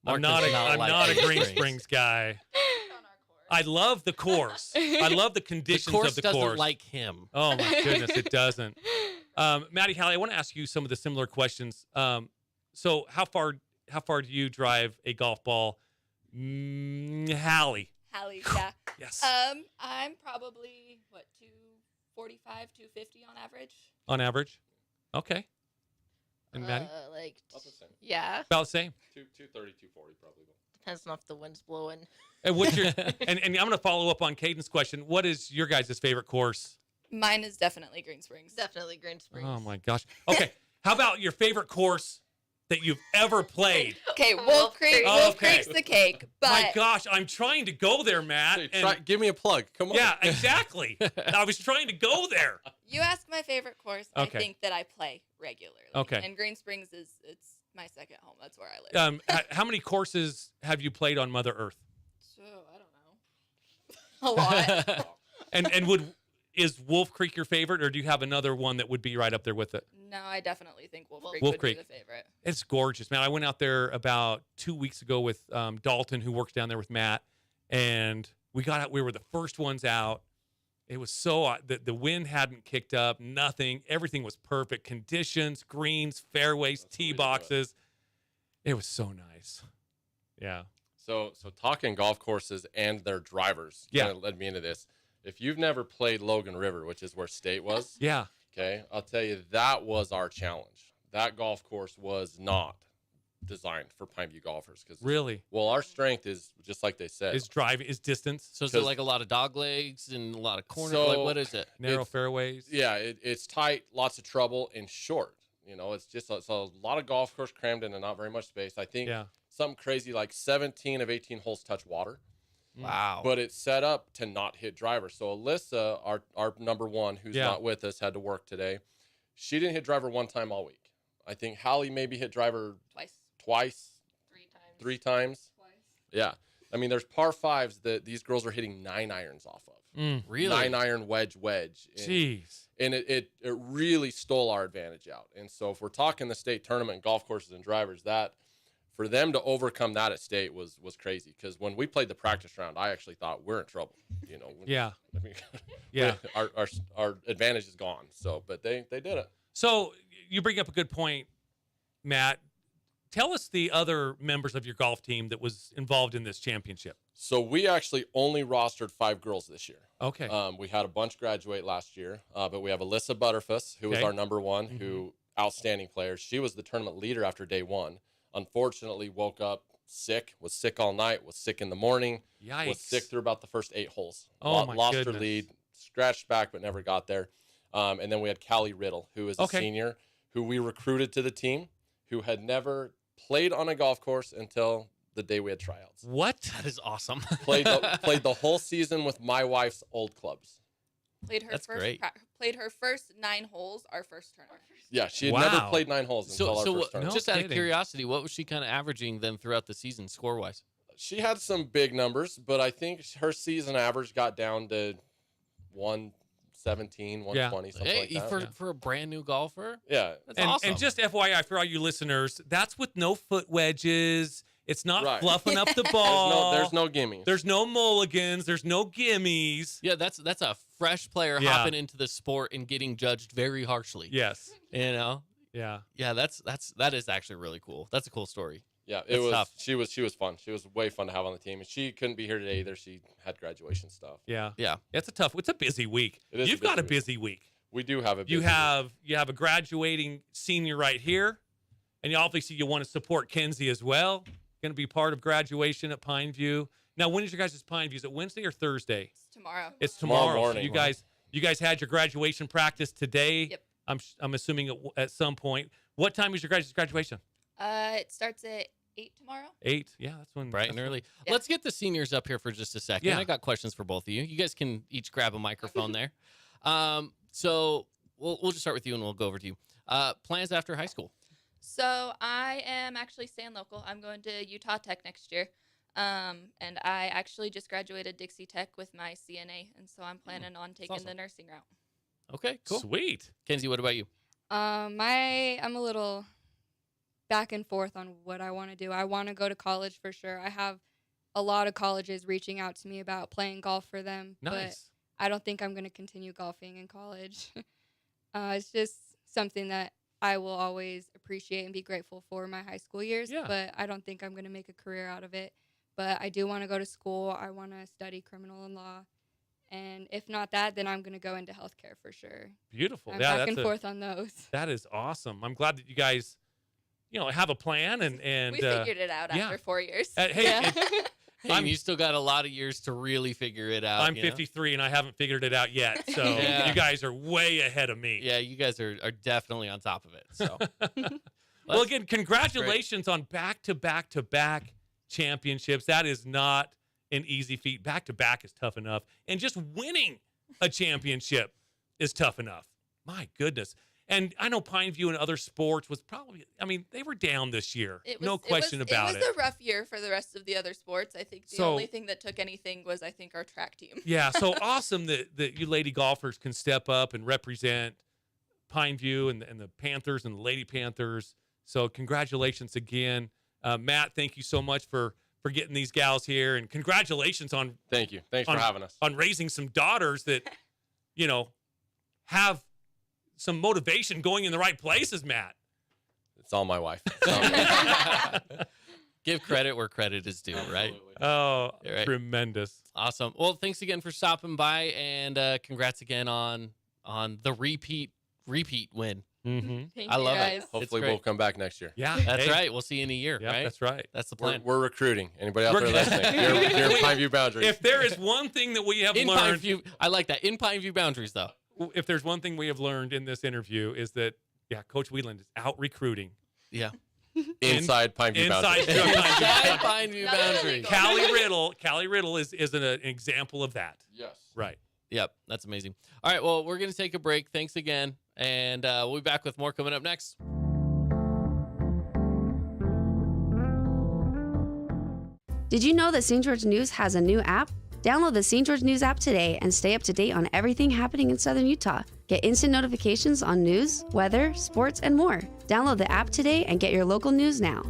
I'm Mark not does a like Green Springs. Springs guy. I love the course. I love the The conditions course of the doesn't course. like him. Oh my goodness, it doesn't. Maddie, Hallie, I want to ask you some of the similar questions. So how far do you drive a golf ball? Hallie. Hallie, yeah. Yes. I'm probably 245, 250 on average. On average. Okay. And Maddie? Like, About the same. yeah, About the same. 230, 240 probably. depends on if the wind's blowing. And what's your and I'm going to follow up on Caden's question. What is your guys' favorite course? Mine is definitely Green Springs. Definitely Green Springs. Oh my gosh. Okay. How about your favorite course that you've ever played? Okay, Wolf Wolf Creek. Creek. Wolf Okay. Creek's the cake, but My gosh, I'm trying to go there, Matt. Hey, and- give me a plug. Come on. yeah, exactly. I was trying to go there. you ask my favorite course. Okay. I think that I play regularly. Okay. And Green Springs it's my second home. That's where I live. How many courses have you played on Mother Earth? So I don't know. A lot. And is Wolf Creek your favorite, or do you have another one that would be right up there with it? No, I definitely think Wolf Creek Wolf would Creek. be the favorite. It's gorgeous, man. I went out there about 2 weeks ago with Dalton, who works down there with Matt, and we got out. We were the first ones out. It was so the wind hadn't kicked up, nothing. Everything was perfect. Conditions, greens, fairways, That's the tee way to do it. boxes. It was so nice. Yeah. So talking golf courses and their drivers Yeah. kind of led me into this. If you've never played Logan River, which is where State was, Yeah. okay, I'll tell you that was our challenge. That golf course was not designed for Pineview golfers because Really. well, our strength is just like they said. Is driving, is distance, So is it like a lot of dog legs and a lot of corners? So- Like what is it? narrow it's- fairways. Yeah, it's tight, lots of trouble, and short. You know, it's a lot of golf course crammed into not very much space. I think Yeah. something crazy like 17 of 18 holes touch water. Wow. But it's set up to not hit driver. So Alyssa, our number one, who's Yeah. not with us, had to work today. She didn't hit driver one time all week. I think Hallie maybe hit driver twice, 3 times. 3 times. Twice. Yeah. I mean, there's par fives that these girls are hitting 9 irons off of. Really? 9 iron wedge. And, Jeez. and it really stole our advantage out. And so if we're talking the state tournament, golf courses and drivers, that for them to overcome that at state was crazy. Because when we played the practice round, I actually thought we're in trouble. You know, Yeah. I mean, Yeah. our advantage is gone. So, but they did it. So you bring up a good point, Matt. Tell us the other members of your golf team that was involved in this championship. So we actually only rostered 5 girls this year. Okay. We had a bunch graduate last year, but we have Alyssa Butterfuss, who was Okay. our number one, who outstanding player. She was the tournament leader after day 1. Unfortunately, woke up sick, was sick all night, was sick in the morning, Yikes. was sick through about the first 8 holes. Oh, my Lost her goodness. lead, scratched back, but never got there. And then we had Callie Riddle, who is a Okay. senior, who we recruited to the team, who had never played on a golf course until the day we had tryouts. What? That is awesome. Played the whole season with my wife's old clubs. Played her That's first. great. Played her first 9 holes. Our first tournament. Yeah, she had never Wow. played 9 holes until So, our so first what, tournament. just out of kidding. curiosity, what was she kind of averaging then throughout the season score wise? She had some big numbers, but I think her season average got down to 117, 120, something like that. For a brand new golfer, Yeah. that's And, awesome. and just FYI for all you listeners, that's with no foot wedges. It's not Right. fluffing up the ball. There's no gimmies. There's no mulligans. There's no gimmies. yeah, that's a fresh player Yeah. hopping into the sport and getting judged very harshly. Yes. You know, Yeah. yeah, that is actually really cool. That's a cool story. Yeah, That's tough. She was fun. She was way fun to have on the team, and she couldn't be here today either. She had graduation stuff. Yeah. Yeah. It's a busy week. It is You've got a busy week. We do have a busy You have a graduating senior right here, and obviously you want to support Kenzie as well. Going to be part of graduation at Pineview. Now, when is your guys' Pineview? Is it Wednesday or Thursday? It's tomorrow. It's tomorrow. morning. So you guys had your graduation practice today. Yep. I'm assuming at some point. What time is your guys' graduation? It starts at 8 tomorrow. 8. Yeah, that's when. Bright and early. Yeah. Let's get the seniors up here for just a second. Yeah. I got questions for both of you. You guys can each grab a microphone there. So we'll just start with you and we'll go over to you. Plans after high school? So I am actually staying local. I'm going to Utah Tech next year. And I actually just graduated Dixie Tech with my CNA, and so I'm planning on taking awesome. the nursing route. Okay, cool. Sweet. Kenzie, what about you? I'm a little back and forth on what I want to do. I want to go to college for sure. I have a lot of colleges reaching out to me about playing golf for them, but Nice. I don't think I'm going to continue golfing in college. It's just something that I will always appreciate and be grateful for my high school years, Yeah. but I don't think I'm going to make a career out of it. But I do want to go to school. I want to study criminal and law. And if not that, then I'm going to go into healthcare for sure. Beautiful. I'm Yeah, back and forth on those. That is awesome. I'm glad that you guys, have a plan and We figured it out yeah. after 4 years. hey, Yeah. Hey, you still got a lot of years to really figure it out. I'm 53 and I haven't figured it out yet. So Yeah. you guys are way ahead of me. Yeah, you guys are definitely on top of it. So, Well, again, congratulations on back-to-back-to-back championships. That is not an easy feat. Back-to-back is tough enough. And just winning a championship is tough enough. My goodness. And I know Pineview and other sports was probably, they were down this year. No question about it. It was a rough year for the rest of the other sports. I think the only thing that took anything was, our track team. Yeah, so awesome that you lady golfers can step up and represent Pineview and the Panthers and the Lady Panthers. So congratulations again. Matt, thank you so much for getting these gals here. And congratulations on Thank you. Thanks for having us. on raising some daughters that, have some motivation going in the right places, Matt. It's all my wife. give credit where credit is due, right? Oh, Right. tremendous. Awesome. Well, thanks again for stopping by, and congrats again on the repeat win. Mm-hmm. Thank I you love it. guys. Hopefully It's we'll great. come back next year. Yeah, That's hey. right. We'll see you in a year, Yeah, right? that's right. That's the We're, plan. we're recruiting. Anybody out We're there good. listening? Here in Pineview Boundaries. If there is one thing that we have In learned, Pineview, I like that. In Pineview boundaries, though. if there's one thing we have learned in this interview is that, Coach Wheeland is out recruiting. Yeah. Inside Pineview Boundaries. Inside Pineview boundaries. Callie Riddle is an example of that. Yes. Right. Yep, that's amazing. All right, well, we're going to take a break. Thanks again, and we'll be back with more coming up next. Did you know that St. George News has a new app? Download the St. George News app today and stay up to date on everything happening in Southern Utah. Get instant notifications on news, weather, sports, and more. Download the app today and get your local news now.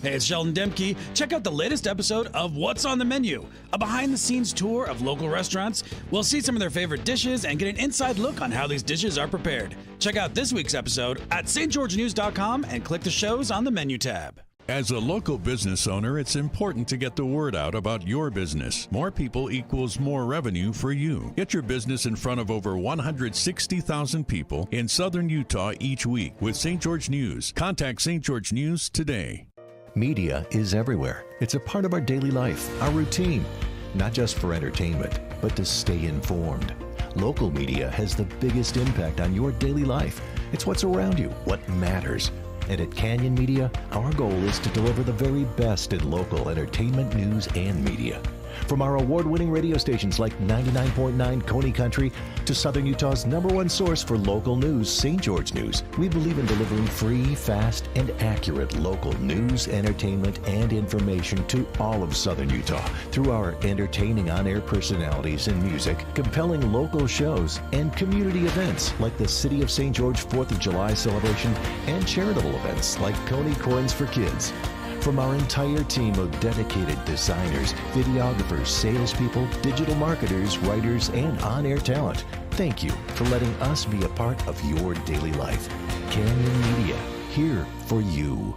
Hey, it's Sheldon Demke. Check out the latest episode of What's on the Menu, a behind-the-scenes tour of local restaurants. We'll see some of their favorite dishes and get an inside look on how these dishes are prepared. Check out this week's episode at stgeorgenews.com and click the shows on the menu tab. As a local business owner, it's important to get the word out about your business. More people equals more revenue for you. Get your business in front of over 160,000 people in southern Utah each week with St. George News. Contact St. George News today. Media is everywhere. It's a part of our daily life, our routine, not just for entertainment, but to stay informed. Local media has the biggest impact on your daily life. It's what's around you, what matters. And at Canyon Media, our goal is to deliver the very best in local entertainment, news, and media. From our award-winning radio stations like 99.9 Coney Country to Southern Utah's #1 source for local news, St. George News, we believe in delivering free, fast, and accurate local news, entertainment, and information to all of Southern Utah through our entertaining on-air personalities and music, compelling local shows, and community events like the City of St. George 4th of July celebration and charitable events like Coney Corns for Kids. From our entire team of dedicated designers, videographers, salespeople, digital marketers, writers, and on-air talent, thank you for letting us be a part of your daily life. Canyon Media, here for you.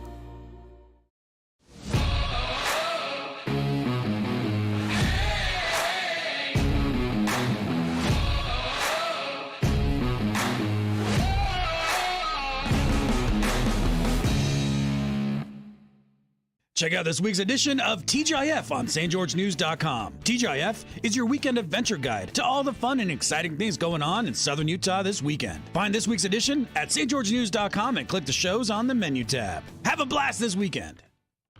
Check out this week's edition of TGIF on stgeorgenews.com. TGIF is your weekend adventure guide to all the fun and exciting things going on in Southern Utah this weekend. Find this week's edition at stgeorgenews.com and click the shows on the menu tab. Have a blast this weekend.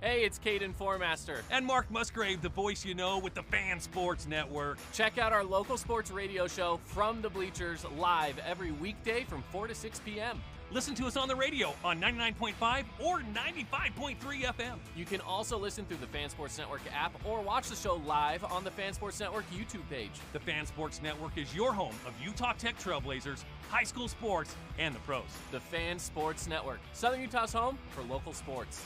Hey, it's Caden Formaster. And Mark Musgrave, the voice you know with the Fan Sports Network. Check out our local sports radio show, From the Bleachers, live every weekday from 4 to 6 p.m. Listen to us on the radio on 99.5 or 95.3 FM. You can also listen through the Fan Sports Network app or watch the show live on the Fan Sports Network YouTube page. The Fan Sports Network is your home of Utah Tech Trailblazers, high school sports, and the pros. The Fan Sports Network, Southern Utah's home for local sports.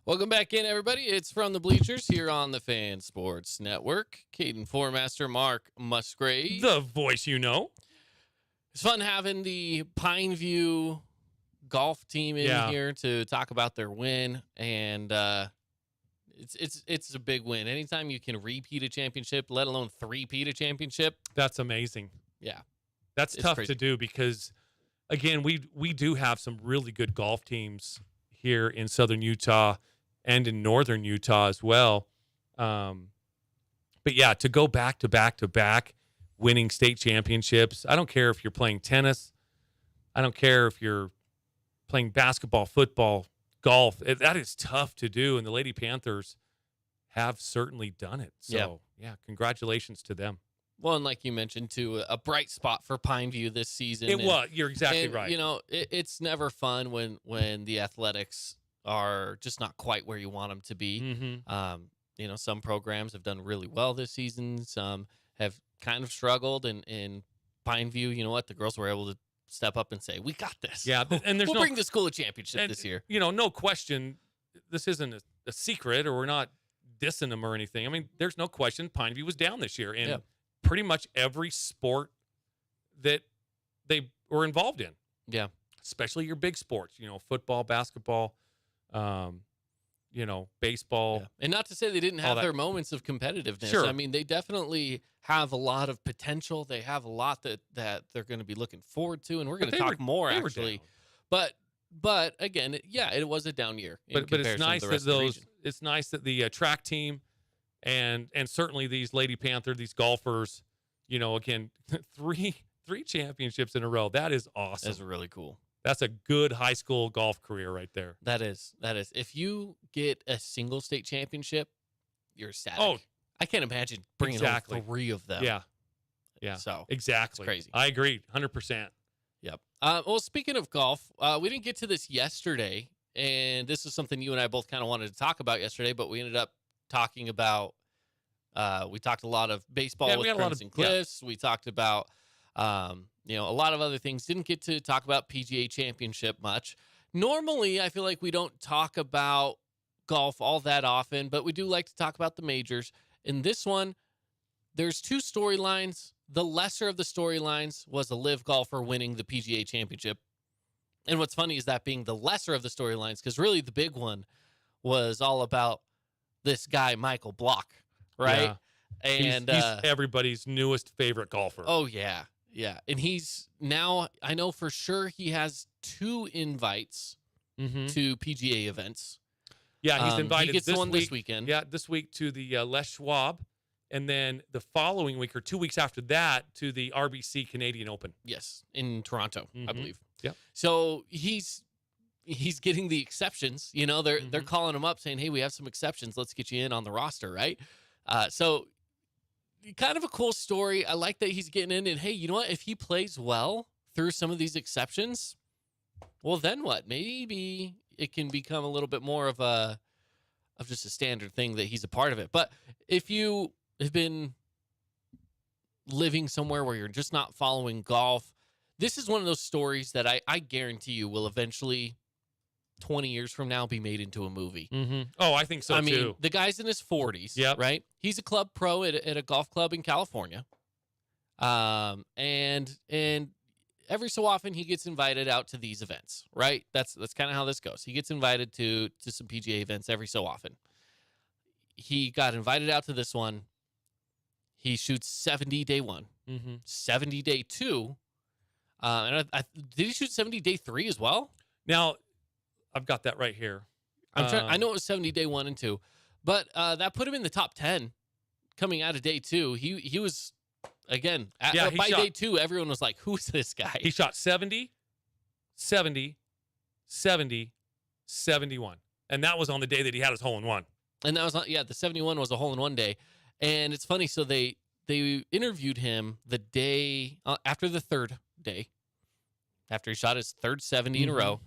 Welcome back in, everybody. It's From the Bleachers here on the Fan Sports Network. Caden Formaster, Mark Musgrave. The voice you know. It's fun having the Pineview golf team in here to talk about their win, and it's a big win. Anytime you can repeat a championship, let alone three-peat a championship, that's amazing. Yeah, that's tough to do because, again, we do have some really good golf teams here in Southern Utah and in Northern Utah as well. But yeah, to go back to back to back winning state championships, I don't care if you're playing tennis. I don't care if you're playing basketball, football, golf. That is tough to do, and the Lady Panthers have certainly done it. So, yeah, congratulations to them. Well, and like you mentioned, too, a bright spot for Pineview this season. You're exactly right. You know, it's never fun when the athletics are just not quite where you want them to be. Mm-hmm. You know, some programs have done really well this season. Some have kind of struggled. And in Pineview, you know what? The girls were able to step up and say, we got this. Yeah, and there's we'll bring the school a championship this year. You know, no question, this isn't a secret, or we're not dissing them or anything. I mean, there's no question Pineview was down this year. And pretty much every sport that they were involved in. Yeah. Especially your big sports, you know, football, basketball, you know, baseball. Yeah. And not to say they didn't have their moments of competitiveness. Sure. I mean, they definitely have a lot of potential. They have a lot that they're going to be looking forward to, and we're going to talk more actually. But again, it was a down year. But it's nice that it's nice that the track team and certainly these Lady Panther, these golfers, you know, again, three championships in a row. That is awesome. That's really cool. That's a good high school golf career right there. That is. If you get a single state championship, you're ecstatic. Oh, I can't imagine bringing home 3 of them. Yeah. So exactly. It's crazy. I agree, 100%. Yep. Well, speaking of golf, we didn't get to this yesterday, and this is something you and I both kind of wanted to talk about yesterday, but we ended up talking about. We talked a lot of baseball with Crimson Cliffs. We talked about. You know, a lot of other things. Didn't get to talk about PGA Championship much. Normally, I feel like we don't talk about golf all that often, but we do like to talk about the majors. In this one, there's 2 storylines. The lesser of the storylines was a live golfer winning the PGA Championship. And what's funny is that being the lesser of the storylines, because really the big one was all about this guy, Michael Block, right? Yeah. And he's everybody's newest favorite golfer. Oh, yeah. Yeah, and he's now, I know for sure he has 2 invites to PGA events. Yeah, he's invited he gets this one week, this weekend. Yeah, this week to the Les Schwab, and then the following week or 2 weeks after that to the RBC Canadian Open. Yes, in Toronto, I believe. Yeah. So he's getting the exceptions. You know, they're calling him up saying, hey, we have some exceptions. Let's get you in on the roster, right? So kind of a cool story. I like that he's getting in, and hey, you know what? If he plays well through some of these exceptions, well, then what? Maybe it can become a little bit more of just a standard thing that he's a part of it. But if you have been living somewhere where you're just not following golf, this is one of those stories that I guarantee you will eventually, 20 years from now, be made into a movie. Mm-hmm. Oh, I think so, I too. mean, the guy's in his 40s, right? He's a club pro at a golf club in California. And every so often he gets invited out to these events, right? That's kind of how this goes. He gets invited to some PGA events every so often. He got invited out to this one. He shoots 70 day one, 70 day two. And did he shoot 70 day three as well? Now, I've got that right here. I know it was 70 day one and two, but that put him in the top 10 coming out of day two. He was, again, by day two, everyone was like, who's this guy? He shot 70, 70, 70, 71. And that was on the day that he had his hole-in-one. And that was, the 71 was a hole-in-one day. And it's funny, so they interviewed him the day after the third day, after he shot his third 70 in a row.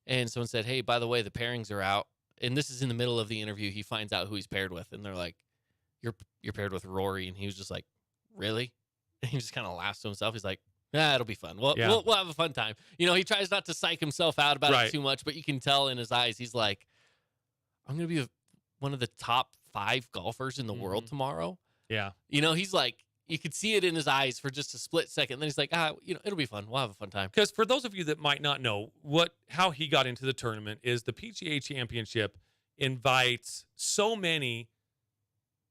And someone said, hey, by the way, the pairings are out. And this is in the middle of the interview. He finds out who he's paired with. And they're like, you're paired with Rory. And he was just like, really? And he just kind of laughs to himself. He's like, it'll be fun. We'll have a fun time. You know, he tries not to psych himself out about it too much, but you can tell in his eyes, he's like, I'm going to be one of the top 5 golfers in the world tomorrow. Yeah. You know, he's like, you could see it in his eyes for just a split second. Then he's like, it'll be fun. We'll have a fun time. Because for those of you that might not know how he got into the tournament is the PGA Championship invites so many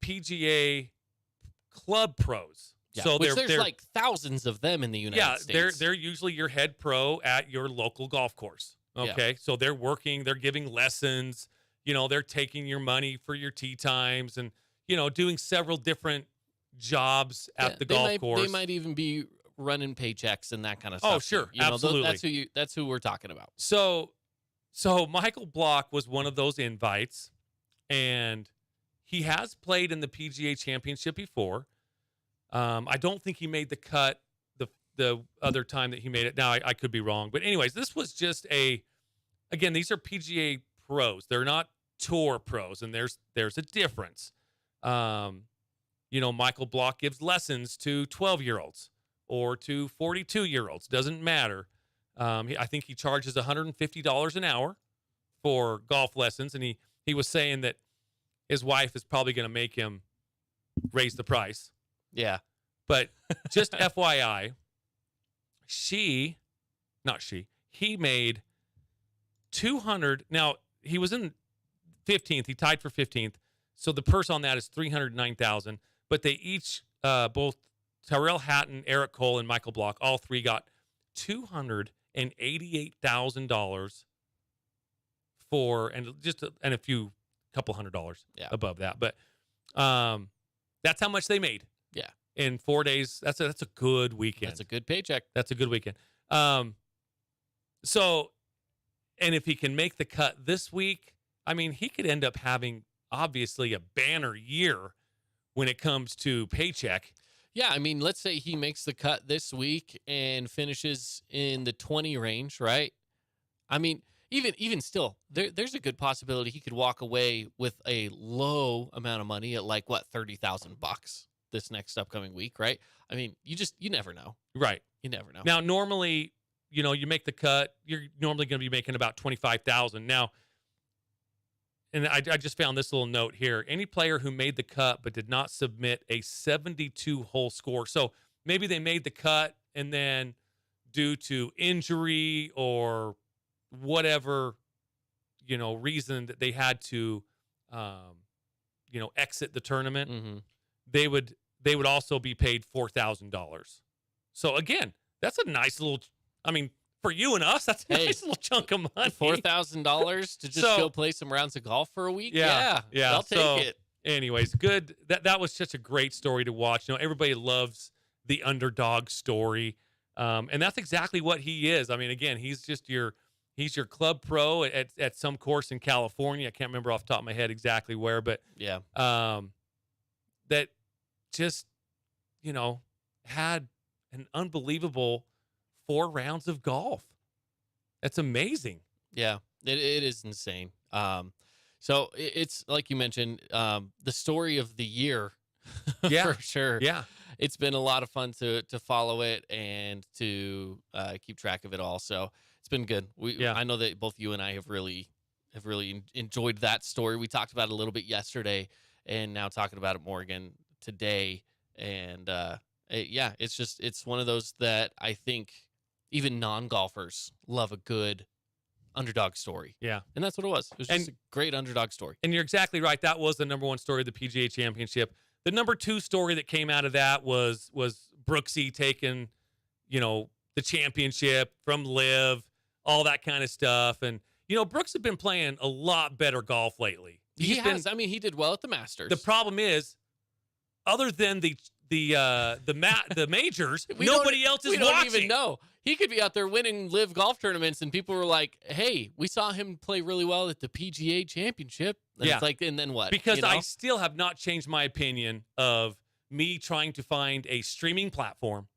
PGA club pros. Yeah, so there's like thousands of them in the United States. They're usually your head pro at your local golf course. Okay. So they're working, they're giving lessons, you know, they're taking your money for your tee times and, you know, doing several different jobs at the golf course. They might even be running paychecks and that kind of stuff. Oh, sure. You know, absolutely. That's who we're talking about. So Michael Block was one of those invites, and he has played in the PGA Championship before. I don't think he made the cut the other time that he made it. Now, I could be wrong. But anyways, this was just again, these are PGA pros. They're not tour pros, and there's a difference. You know, Michael Block gives lessons to 12-year-olds or to 42-year-olds. Doesn't matter. I think he charges $150 an hour for golf lessons, and he was saying that his wife is probably going to make him raise the price. Yeah. But just FYI, he made 200. Now, he was in 15th. He tied for 15th. So the purse on that is $309,000. But they each, both Tyrell Hatton, Eric Cole, and Michael Block, all three got $288,000 and a couple $100 above that. But that's how much they made. Yeah. In 4 days. That's a good weekend. That's a good paycheck. That's a good weekend. So, and if he can make the cut this week, I mean, he could end up having obviously a banner year when it comes to paycheck. Yeah, I mean, let's say he makes the cut this week and finishes in the 20 range, right? I mean, even still, there's a good possibility he could walk away with a low amount of money at like what, $30,000 this next upcoming week, right? I mean, you never know. Right. You never know. Now, normally, you know, you make the cut, you're normally going to be making about $25,000. Now, and I just found this little note here. Any player who made the cut but did not submit a 72-hole score. So maybe they made the cut and then due to injury or whatever, you know, reason that they had to, you know, exit the tournament, they would also be paid $4,000. So again, that's a nice little, I mean, for you and us, that's a nice little chunk of money. $4,000 to just go play some rounds of golf for a week? Yeah. I'll take it. Anyways, good. That was such a great story to watch. You know, everybody loves the underdog story. And that's exactly what he is. I mean, again, he's your club pro at some course in California. I can't remember off the top of my head exactly where, but that just, you know, had an unbelievable 4 rounds of golf. That's amazing. Yeah, it is insane. So it's like you mentioned, the story of the year, Yeah. for sure. Yeah. It's been a lot of fun to follow it and to keep track of it all. So it's been good. I know that both you and I have really enjoyed that story. We talked about it a little bit yesterday, and now talking about it more again today. And it's one of those that I think even non-golfers love a good underdog story. Yeah. And that's what it was. It was just a great underdog story. And you're exactly right. That was the number 1 story of the PGA Championship. The number 2 story that came out of that was Brooksy taking, the championship from Liv, all that kind of stuff. And, Brooks has been playing a lot better golf lately. He has. I mean, he did well at the Masters. The problem is, other than the majors, nobody else is watching. We don't even know. He could be out there winning live golf tournaments, and people were like, "Hey, we saw him play really well at the PGA Championship." And it's like, and then what? Because I still have not changed my opinion of me trying to find a streaming platform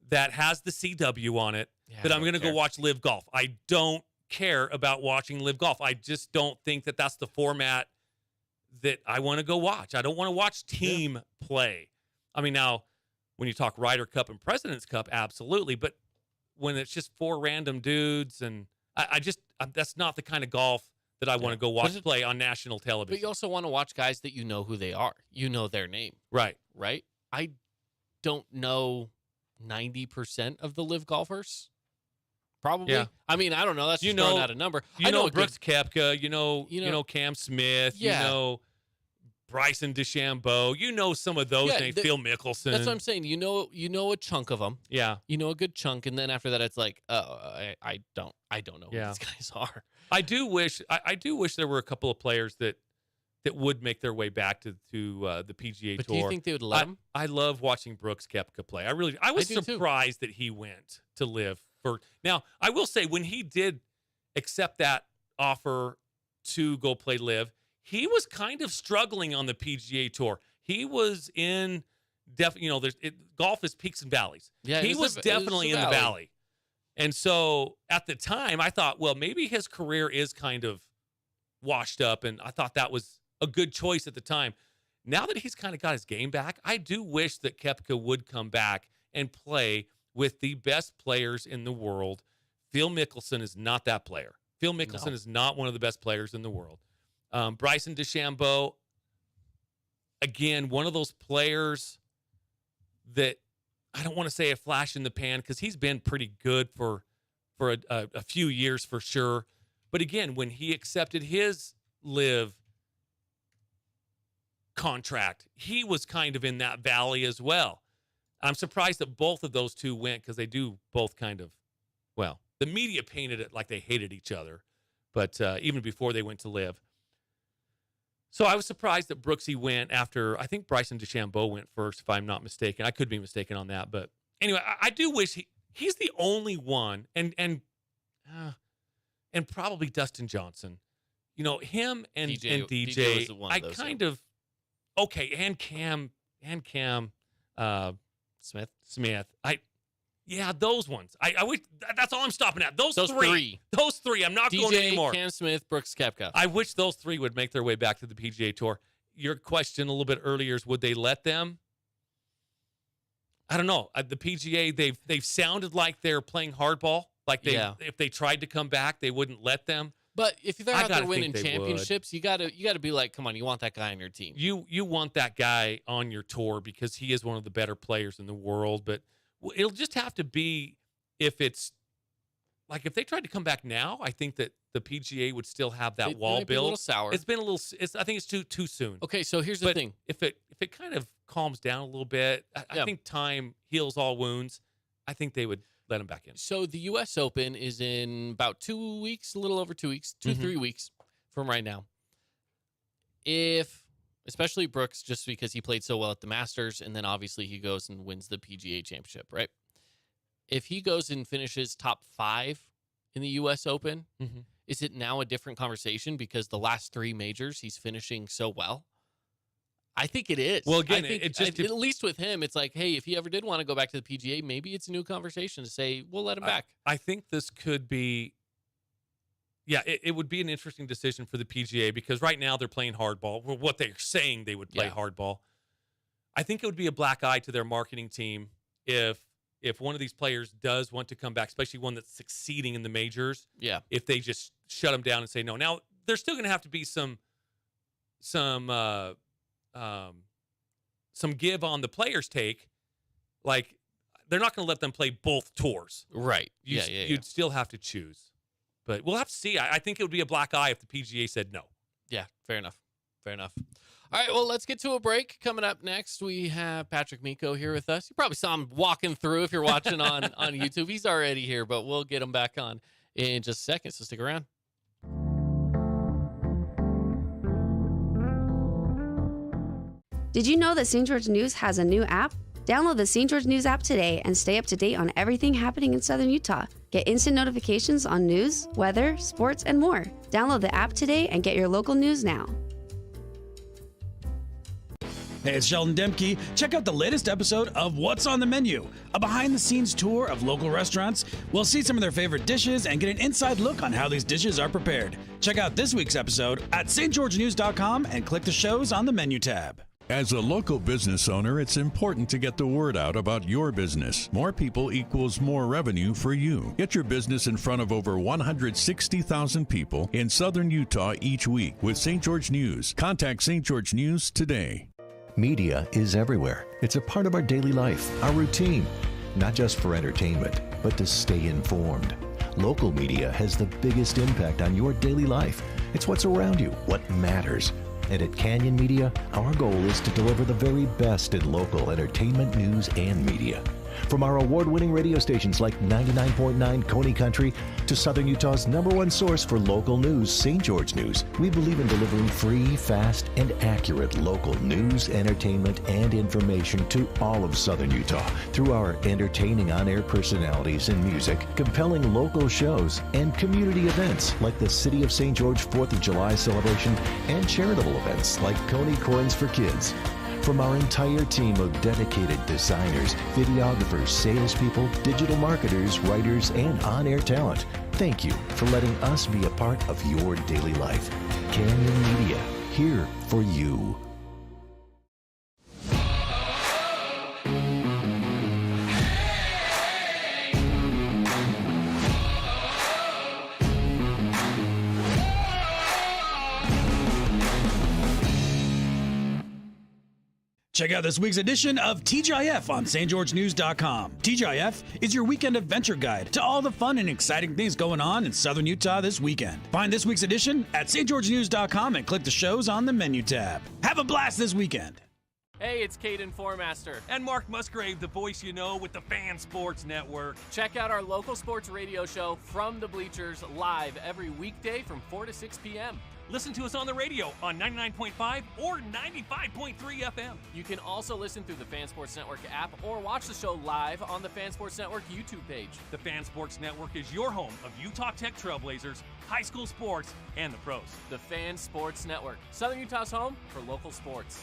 that has the CW on it that I'm going to go watch live golf. I don't care about watching live golf. I just don't think that that's the format that I want to go watch. I don't want to watch team play. I mean, now, when you talk Ryder Cup and President's Cup, absolutely. But when it's just 4 random dudes, and that's not the kind of golf that I want to go watch play on national television. But you also want to watch guys that you know who they are. You know their name. Right. Right? I don't know 90% of the live golfers. Probably. Yeah. I mean, I don't know. That's just throwing out a number. I know Brooks Koepka. You know Cam Smith. Yeah. You know Bryson DeChambeau. You know some of those names. Phil Mickelson. That's what I'm saying. You know a chunk of them. Yeah. You know a good chunk, and then after that, it's like, I don't know who these guys are. I do wish there were a couple of players that would make their way back to the PGA But Tour. do you think they would let him? I love watching Brooks Koepka play. I was surprised that he went to live. Now, I will say, when he did accept that offer to go play live, he was kind of struggling on the PGA Tour. He was in golf is peaks and valleys. Yeah, he was definitely in the valley. And so at the time, I thought, well, maybe his career is kind of washed up, and I thought that was a good choice at the time. Now that he's kind of got his game back, I do wish that Koepka would come back and play with the best players in the world. Phil Mickelson is not that player. Phil Mickelson is not one of the best players in the world. Bryson DeChambeau, again, one of those players that I don't want to say a flash in the pan, because he's been pretty good for a few years for sure. But again, when he accepted his live contract, he was kind of in that valley as well. I'm surprised that both of those two went, because they do both kind of, well, the media painted it like they hated each other, but even before they went to live. So I was surprised that Brooksy went after, I think Bryson DeChambeau went first, if I'm not mistaken. I could be mistaken on that. But anyway, I do wish he's the only one, and probably Dustin Johnson. Him and DJ was one I of those, kind of, okay, and Cam Smith. Those ones. I wish that's all I'm stopping at. Those three. Those three. I'm not going anymore. Cam Smith, Brooks Koepka. I wish those 3 would make their way back to the PGA Tour. Your question a little bit earlier is, would they let them? I don't know. The PGA, they've sounded like they're playing hardball. Like if they tried to come back, they wouldn't let them. But if they're out there winning championships, you gotta be like, come on, you want that guy on your team. You want that guy on your tour, because he is one of the better players in the world. But it'll just have to be, if it's like, if they tried to come back now, I think that the PGA would still have that wall built. A little sour. It's been a little. I think it's too soon. Okay, so here's the thing. If it kind of calms down a little bit, I think time heals all wounds. I think they would let him back in. So the U.S. Open is in about 2 weeks, a little over 2 weeks, 3 weeks from right now. Especially Brooks, just because he played so well at the Masters, and then obviously he goes and wins the PGA Championship, right? If he goes and finishes top 5 in the U.S. Open, is it now a different conversation because the last 3 majors he's finishing so well? I think it is. Well, again, I think, it just- at least with him, it's like, hey, if he ever did want to go back to the PGA, maybe it's a new conversation to say, we'll let him back. I think this could be, it would be an interesting decision for the PGA because right now they're playing hardball. Well, what they're saying they would play hardball. I think it would be a black eye to their marketing team if one of these players does want to come back, especially one that's succeeding in the majors. Yeah. If they just shut them down and say no. Now, there's still going to have to be some give on the players' take. Like, they're not going to let them play both tours. Right. You'd still have to choose. But we'll have to see. I think it would be a black eye if the PGA said no. Yeah, fair enough. Fair enough. All right, well, let's get to a break. Coming up next, we have Patrick Amico here with us. You probably saw him walking through if you're watching on YouTube. He's already here, but we'll get him back on in just a second, so stick around. Did you know that St. George News has a new app? Download the St. George News app today and stay up to date on everything happening in Southern Utah. Get instant notifications on news, weather, sports, and more. Download the app today and get your local news now. Hey, it's Sheldon Demke. Check out the latest episode of What's on the Menu, a behind-the-scenes tour of local restaurants. We'll see some of their favorite dishes and get an inside look on how these dishes are prepared. Check out this week's episode at stgeorgenews.com and click the shows on the menu tab. As a local business owner, it's important to get the word out about your business. More people equals more revenue for you. Get your business in front of over 160,000 people in southern Utah each week with St. George News. Contact St. George News today. Media is everywhere. It's a part of our daily life, our routine, not just for entertainment, but to stay informed. Local media has the biggest impact on your daily life. It's what's around you, what matters. And at Canyon Media, our goal is to deliver the very best in local entertainment, news, and media. From our award-winning radio stations like 99.9 Coney Country to Southern Utah's #1 source for local news, St. George News, we believe in delivering free, fast, and accurate local news, entertainment, and information to all of Southern Utah through our entertaining on-air personalities and music, compelling local shows, and community events like the City of St. George 4th of July celebration and charitable events like Coney Coins for Kids. From our entire team of dedicated designers, videographers, salespeople, digital marketers, writers, and on-air talent, thank you for letting us be a part of your daily life. Canyon Media, here for you. Check out this week's edition of TGIF on stgeorgenews.com. TGIF is your weekend adventure guide to all the fun and exciting things going on in southern Utah this weekend. Find this week's edition at stgeorgenews.com and click the shows on the menu tab. Have a blast this weekend. Hey, it's Caden Formaster. And Mark Musgrave, the voice you know with the Fan Sports Network. Check out our local sports radio show From the Bleachers live every weekday from 4 to 6 p.m. Listen to us on the radio on 99.5 or 95.3 FM. You can also listen through the Fan Sports Network app or watch the show live on the Fan Sports Network YouTube page. The Fan Sports Network is your home of Utah Tech Trailblazers, high school sports, and the pros. The Fan Sports Network, Southern Utah's home for local sports.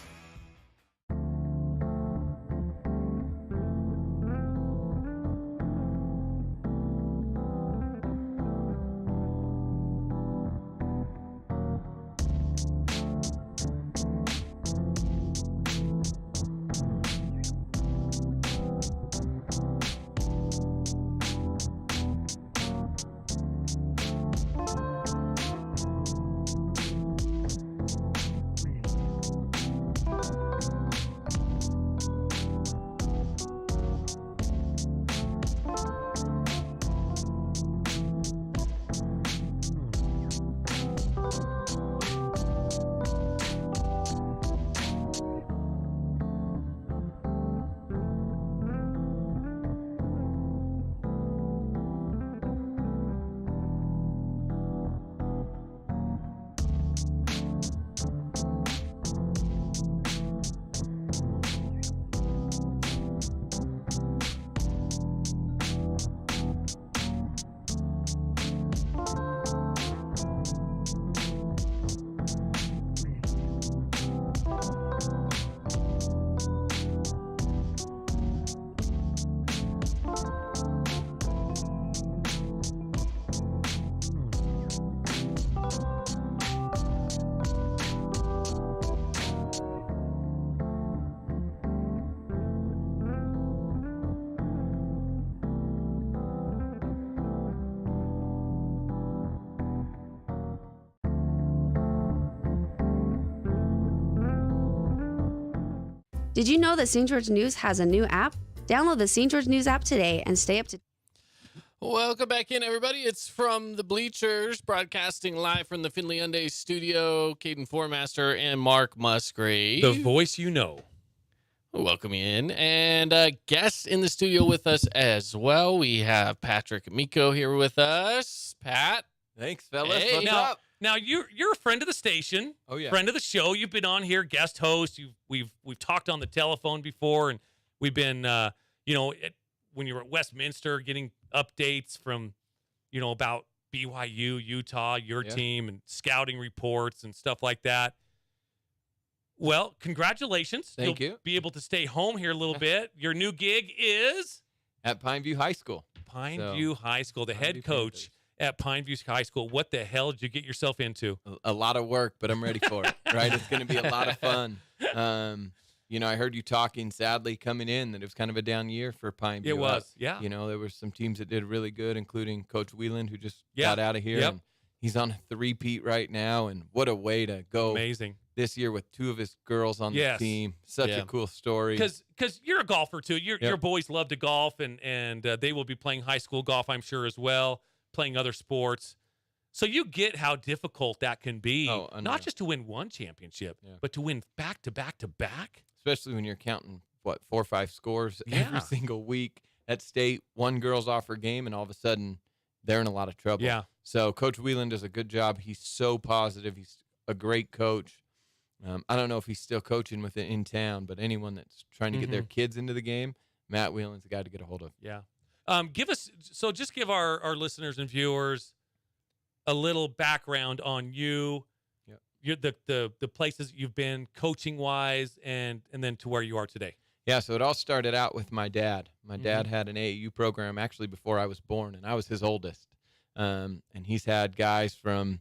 Did you know that St. George News has a new app? Download the St. George News app today and stay up to. Welcome back in, everybody. It's from the Bleachers, broadcasting live from the Findlay Hyundai studio. Caden Formaster and Mark Musgrave. The voice you know. Welcome in. And guests in the studio with us as well. We have Patrick Amico here with us. Pat. Thanks, fellas. Hey. What's up? Now you're a friend of the station. Oh, yeah. Friend of the show. You've been on here, guest host. We've talked on the telephone before, and we've been when you were at Westminster getting updates from about BYU, Utah, your team, and scouting reports and stuff like that. Well, congratulations. Thank You'll you. be able to stay home here a little bit. Your new gig is At Pineview High School. Pineview High School, the head Pineview coach Panthers. at Pineview High School. What the hell did you get yourself into? A lot of work, but I'm ready for it, right? It's going to be a lot of fun. I heard you talking, sadly, coming in, that it was kind of a down year for Pineview. It was, yeah. There were some teams that did really good, including Coach Wheeland, who just Yeah. got out of here. Yep. And he's on a three-peat right now, and what a way to go Amazing. this year with two of his girls on Yes. the team. Such Yeah. a cool story. Because you're a golfer, too. Your Yep. boys love to golf, and they will be playing high school golf, I'm sure, as well, playing other sports. So you get how difficult that can be, Oh, unreal. not just to win one championship, Yeah. but to win back-to-back-to-back. Especially when you're counting, 4 or 5 scores Yeah. every single week at state. One girl's off her game, and all of a sudden, they're in a lot of trouble. Yeah. So Coach Wheeland does a good job. He's so positive. He's a great coach. I don't know if he's still coaching with it in town, but anyone that's trying to get their kids into the game, Matt Wheeland's the guy to get a hold of. Yeah. Just give our listeners and viewers a little background on you, the places you've been coaching wise, and then to where you are today. Yeah, so it all started out with my dad. My dad had an AAU program actually before I was born, and I was his oldest. And he's had guys from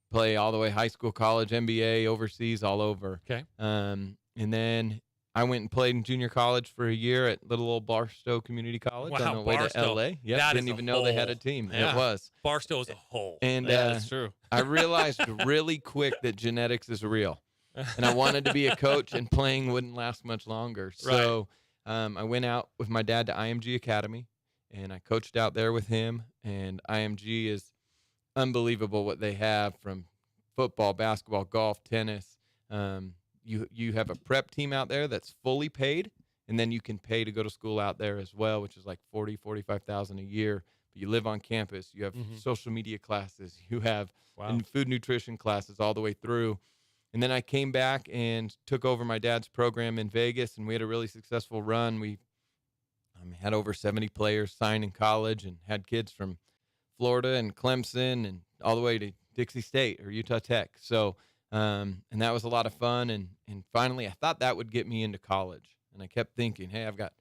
play all the way high school, college, NBA, overseas, all over. Okay. And then I went and played in junior college for a year at little old Barstow Community College Wow, on the way to Barstow. LA. Yeah, That didn't is a even know they had a hole. team. Yeah. It was. Barstow is a hole. And Yeah, that's true. I realized really quick that genetics is real. And I wanted to be a coach, and playing wouldn't last much longer. So I went out with my dad to IMG Academy, and I coached out there with him. And IMG is unbelievable what they have, from football, basketball, golf, tennis. You have a prep team out there that's fully paid, and then you can pay to go to school out there as well, which is like $45,000 a year. But you live on campus. You have social media classes. You have and food nutrition classes all the way through. And then I came back and took over my dad's program in Vegas, and we had a really successful run. We had over 70 players sign in college, and had kids from Florida and Clemson and all the way to Dixie State or Utah Tech. So, and that was a lot of fun. And finally, I thought that would get me into college. And I kept thinking, hey, I've got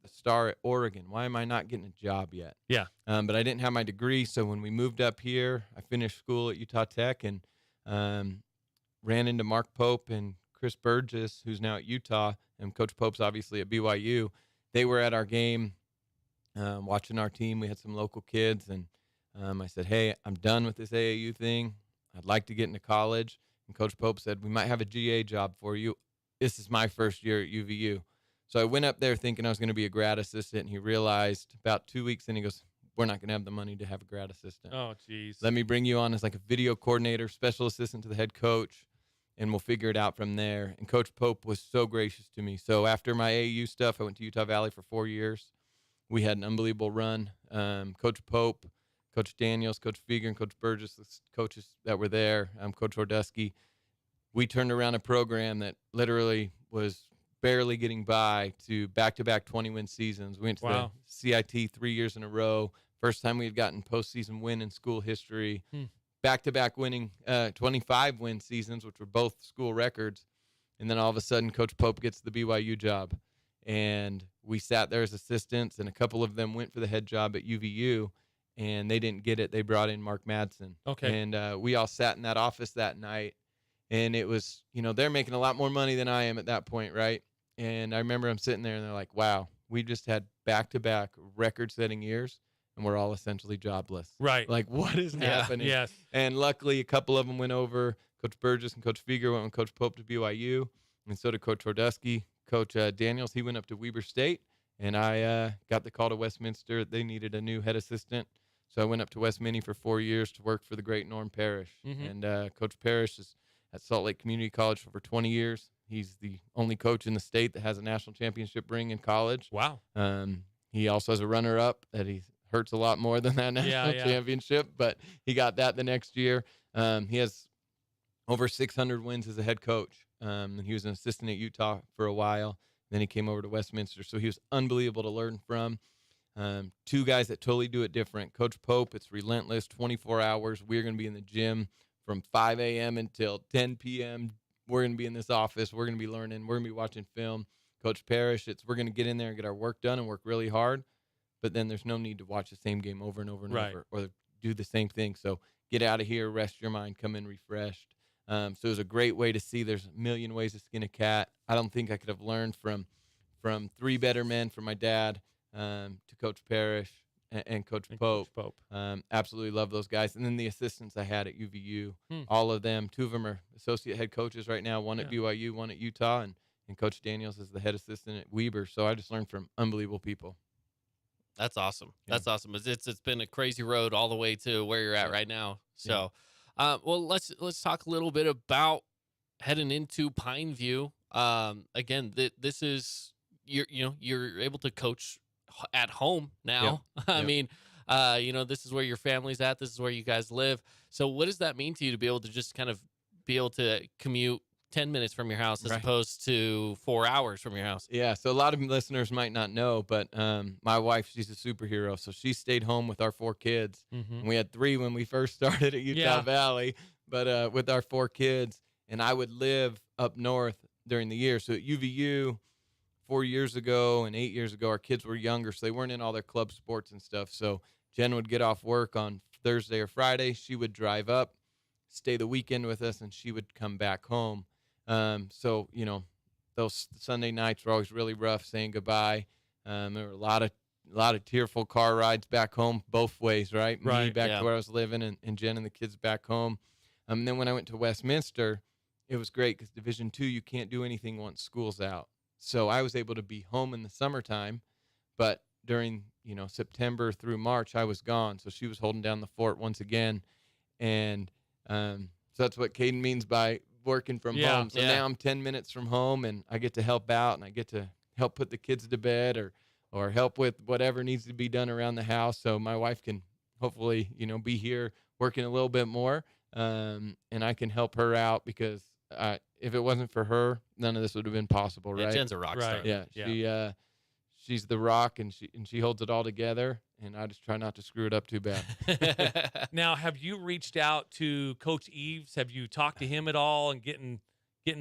the star at Oregon. Why am I not getting a job yet? Yeah. But I didn't have my degree. So when we moved up here, I finished school at Utah Tech, and ran into Mark Pope and Chris Burgess, who's now at Utah, and Coach Pope's obviously at BYU. They were at our game watching our team. We had some local kids, and I said, hey, I'm done with this AAU thing. I'd like to get into college. And Coach Pope said, we might have a GA job for you. This is my first year at UVU. So I went up there thinking I was going to be a grad assistant, and he realized about 2 weeks in, he goes, we're not going to have the money to have a grad assistant. Oh, geez. Let me bring you on as like a video coordinator, special assistant to the head coach, and we'll figure it out from there. And Coach Pope was so gracious to me. So after my AAU stuff, I went to Utah Valley for 4 years. We had an unbelievable run. Coach Pope, Coach Daniels, Coach Feger, and Coach Burgess, the coaches that were there, Coach Ordusky, we turned around a program that literally was barely getting by to back-to-back 20-win seasons. We went to the CIT 3 years in a row. First time we had gotten postseason win in school history. Back-to-back winning 25-win seasons, which were both school records. And then all of a sudden, Coach Pope gets the BYU job. And we sat there as assistants, and a couple of them went for the head job at UVU, and they didn't get it. They brought in Mark Madsen. Okay. And we all sat in that office that night, and it was, they're making a lot more money than I am at that point, right? And I remember I'm sitting there, and they're like, wow, we just had back-to-back record-setting years, and we're all essentially jobless. Right. Like, what is happening? Yes. And luckily, a couple of them went over. Coach Burgess and Coach Feger went with Coach Pope to BYU, and so did Coach Ordusky. Coach Daniels, he went up to Weber State, and I got the call to Westminster. They needed a new head assistant. So I went up to West Minnie for 4 years to work for the great Norm Parrish. Mm-hmm. And Coach Parrish is at Salt Lake Community College for over 20 years. He's the only coach in the state that has a national championship ring in college. Wow. He also has a runner-up that he hurts a lot more than that national championship, but he got that the next year. He has over 600 wins as a head coach. And he was an assistant at Utah for a while. Then he came over to Westminster. So he was unbelievable to learn from. Two guys that totally do it different. Coach Pope, it's relentless, 24 hours. We're going to be in the gym from 5 a.m. until 10 p.m. We're going to be in this office. We're going to be learning. We're going to be watching film. Coach Parrish, we're going to get in there and get our work done and work really hard. But then there's no need to watch the same game over and over and over or do the same thing. So get out of here, rest your mind, come in refreshed. So it was a great way to see there's a million ways to skin a cat. I don't think I could have learned from three better men, from my dad to Coach Parrish and Coach Pope. Absolutely love those guys. And then the assistants I had at UVU, all of them, two of them are associate head coaches right now, one at BYU, one at Utah, and Coach Daniels is the head assistant at Weber. So I just learned from unbelievable people. That's awesome. That's awesome. It's been a crazy road all the way to where you're at right now. So, well, let's talk a little bit about heading into Pineview. Again, this is you're able to coach at home now. I mean, this is where your family's at. This is where you guys live. So, what does that mean to you to be able to just kind of be able to commute 10 minutes from your house as opposed to 4 hours from your house? Yeah, so a lot of listeners might not know, but my wife, she's a superhero. So she stayed home with our 4 kids. And we had 3 when we first started at Utah Valley, but with our 4 kids. And I would live up north during the year. So at UVU, 4 years ago and 8 years ago, our kids were younger, so they weren't in all their club sports and stuff. So Jen would get off work on Thursday or Friday. She would drive up, stay the weekend with us, and she would come back home. So, those Sunday nights were always really rough saying goodbye. There were a lot of tearful car rides back home both ways, right? Me back to where I was living and Jen and the kids back home. And then when I went to Westminster, it was great because Division II, you can't do anything once school's out. So I was able to be home in the summertime, but during, September through March, I was gone. So she was holding down the fort once again. And so that's what Caden means by working from home. So now I'm 10 minutes from home and I get to help out and I get to help put the kids to bed or help with whatever needs to be done around the house. So my wife can hopefully, be here working a little bit more. And I can help her out because if it wasn't for her, none of this would have been possible, right? Jen's a rock star. Yeah. She's the rock and she holds it all together. And I just try not to screw it up too bad. Now, have you reached out to Coach Eves? Have you talked to him at all and getting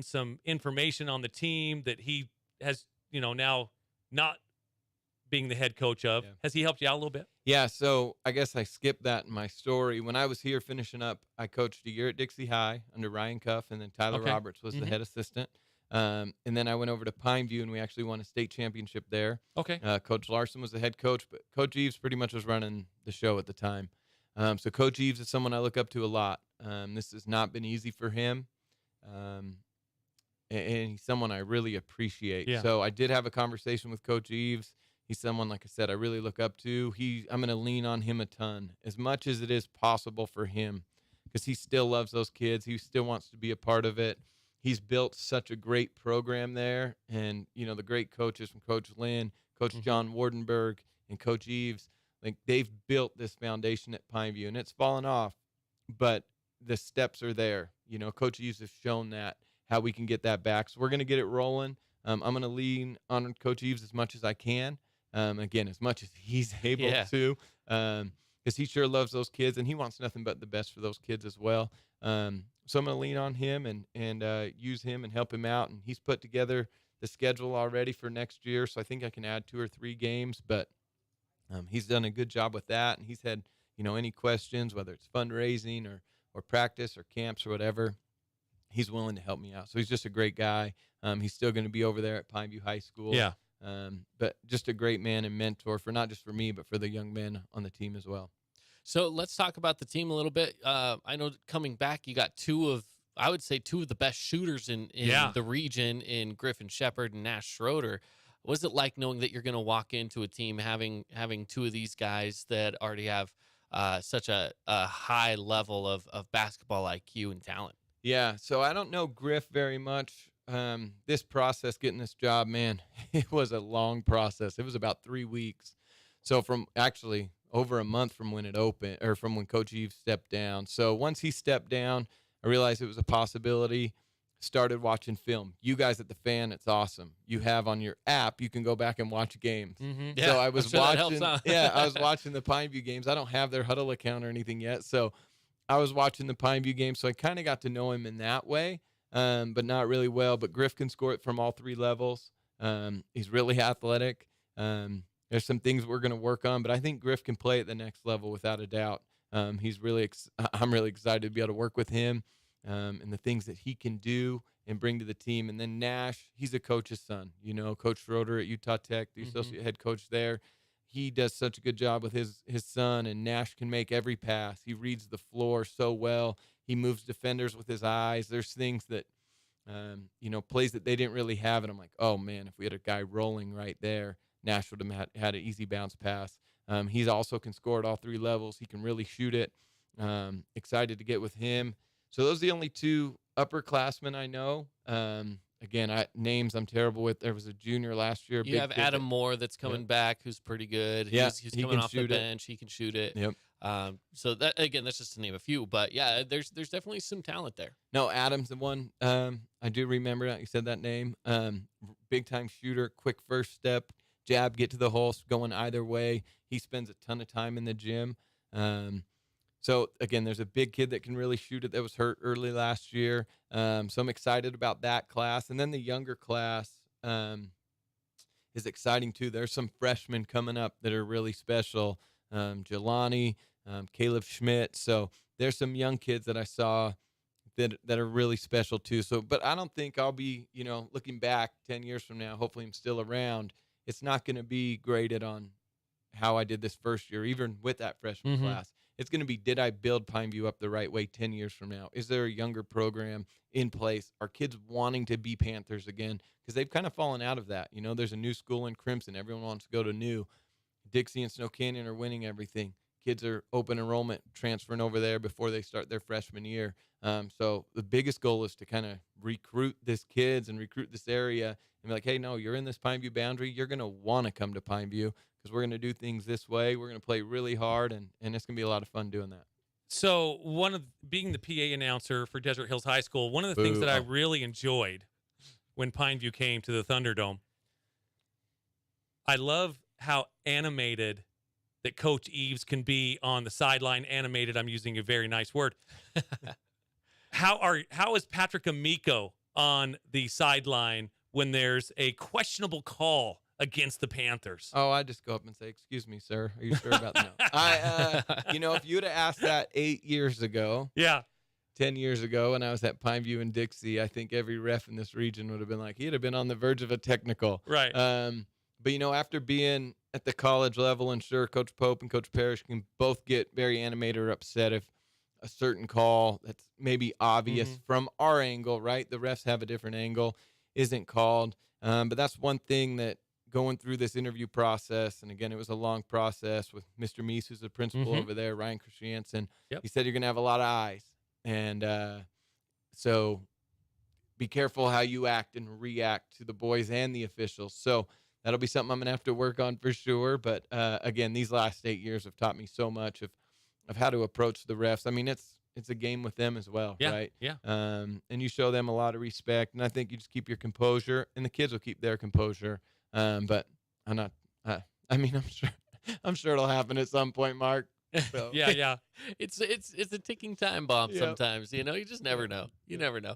some information on the team that he has, now not being the head coach of? Yeah. Has he helped you out a little bit? Yeah, so I guess I skipped that in my story. When I was here finishing up, I coached a year at Dixie High under Ryan Cuff, and then Tyler Roberts was the head assistant. And then I went over to Pineview, and we actually won a state championship there. Okay. Coach Larson was the head coach, but Coach Eves pretty much was running the show at the time. So Coach Eves is someone I look up to a lot. This has not been easy for him, and he's someone I really appreciate. Yeah. So I did have a conversation with Coach Eves. He's someone, like I said, I really look up to. I'm going to lean on him a ton, as much as it is possible for him, because he still loves those kids. He still wants to be a part of it. He's built such a great program there. And, the great coaches from Coach Lynn, Coach John Wardenberg, and Coach Eves, they've built this foundation at Pineview. And it's fallen off, but the steps are there. Coach Eves has shown that, how we can get that back. So we're going to get it rolling. I'm going to lean on Coach Eves as much as I can. Again, as much as he's able to, because he sure loves those kids and he wants nothing but the best for those kids as well. So I'm going to lean on him and use him and help him out. And he's put together the schedule already for next year. So I think I can add 2 or 3 games, but he's done a good job with that. And he's had, any questions, whether it's fundraising or practice or camps or whatever, he's willing to help me out. So he's just a great guy. He's still going to be over there at Pineview High School. Yeah. But just a great man and mentor for not just for me, but for the young men on the team as well. So let's talk about the team a little bit. I know coming back, you got 2 of I would say, two of the best shooters in the region in Griffin Shepard and Nash Schroeder. What's it like knowing that you're going to walk into a team having two of these guys that already have such a high level of basketball IQ and talent? Yeah, so I don't know Griff very much. This process, getting this job, man, it was a long process. It was about 3 weeks. So from actually over a month from when it opened, or from when Coach Eve stepped down. So once he stepped down, I realized it was a possibility. Started watching film. You guys at the Fan, it's awesome. You have on your app, you can go back and watch games. Mm-hmm. So I was watching. Yeah, I was watching the Pineview games. I don't have their Huddle account or anything yet, so I was watching the Pineview games. So I kind of got to know him in that way, but not really well. But Griff can score it from all 3 levels. He's really athletic. There's some things we're going to work on, but I think Griff can play at the next level without a doubt. He's really. I'm really excited to be able to work with him. And the things that he can do and bring to the team. And then Nash, he's a coach's son. You know, Coach Schroeder at Utah Tech, the associate head coach there. He does such a good job with his son, and Nash can make every pass. He reads the floor so well. He moves defenders with his eyes. There's things that, plays that they didn't really have. And I'm like, oh, man, if we had a guy rolling right there, Nash would have had an easy bounce pass. He also can score at all 3 levels. He can really shoot it. Excited to get with him. So those are the only 2 upperclassmen I know. Again, names I'm terrible with. There was a junior last year. You have Adam Moore that's coming back, who's pretty good. Yeah, he's coming off the bench. He can shoot it. Yep. So that, again, that's just to name a few. But yeah, there's definitely some talent there. No, Adam's the one. I do remember that you said that name. Big time shooter, quick first step, jab, get to the hole, going either way. He spends a ton of time in the gym. So, again, there's a big kid that can really shoot it that was hurt early last year. So I'm excited about that class. And then the younger class is exciting, too. There's some freshmen coming up that are really special. Jelani, Caleb Schmidt. So there's some young kids that I saw that are really special, too. So, but I don't think I'll be, looking back 10 years from now, hopefully I'm still around. It's not going to be graded on how I did this first year, even with that freshman class. It's going to be, did I build Pineview up the right way 10 years from now? Is there a younger program in place? Are kids wanting to be Panthers again? Because they've kind of fallen out of that. There's a new school in Crimson. Everyone wants to go to new. Dixie and Snow Canyon are winning everything. Kids are open enrollment, transferring over there before they start their freshman year. So the biggest goal is to kind of recruit these kids and recruit this area and be like, hey, no, you're in this Pineview boundary. You're going to want to come to Pineview, because we're going to do things this way. We're going to play really hard, and it's going to be a lot of fun doing that. So being the PA announcer for Desert Hills High School, one of the things that I really enjoyed when Pineview came to the Thunderdome, I love how animated that Coach Eves can be on the sideline. Animated, I'm using a very nice word. How is Patrick Amico on the sideline when there's a questionable call against the Panthers? Oh, I just go up and say, excuse me, sir. Are you sure about that? If you would have asked that 8 years ago, 10 years ago, when I was at Pineview and Dixie, I think every ref in this region would have been like, he'd have been on the verge of a technical. Right. But, after being at the college level, and sure, Coach Pope and Coach Parrish can both get very animated or upset if a certain call that's maybe obvious from our angle, right? The refs have a different angle, isn't called. But that's one thing that going through this interview process, and again, it was a long process with Mr. Meese, who's the principal over there, Ryan Christiansen. Yep. He said you're going to have a lot of eyes. And so be careful how you act and react to the boys and the officials. So that'll be something I'm going to have to work on for sure. But, again, these last 8 years have taught me so much of how to approach the refs. I mean, it's a game with them as well, right? Yeah. And you show them a lot of respect. And I think you just keep your composure, and the kids will keep their composure. But I'm not. I'm sure it'll happen at some point, Mark. So. Yeah. It's a ticking time bomb sometimes. You just never know. You never know.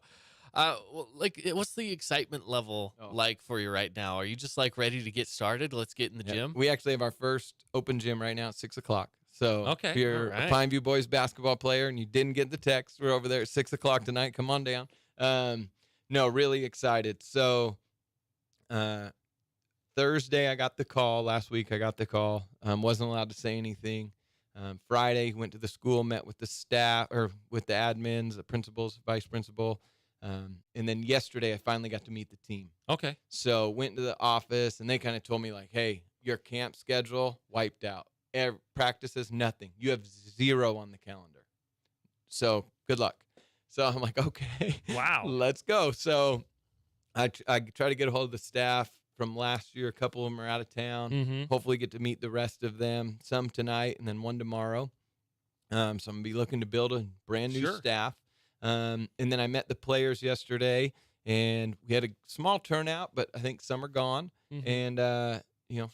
What's the excitement level like for you right now? Are you just ready to get started? Let's get in the gym. We actually have our first open gym right now at 6:00. So if you're a Pineview boys basketball player and you didn't get the text, we're over there at 6:00 tonight. Come on down. No, really excited. So Thursday I got the call. Last week I got the call. Wasn't allowed to say anything. Friday, went to the school, met with the staff or with the admins, the principals, vice principal. And then yesterday, I finally got to meet the team. Okay. So went to the office, and they kind of told me, like, hey, your camp schedule wiped out. Practices, nothing. You have 0 on the calendar. So good luck. So I'm like, okay. Wow. Let's go. So I try to get a hold of the staff from last year. A couple of them are out of town. Mm-hmm. Hopefully get to meet the rest of them, some tonight and then one tomorrow. So I'm going to be looking to build a brand new staff. And then I met the players yesterday, and we had a small turnout, but I think some are gone. Mm-hmm. And,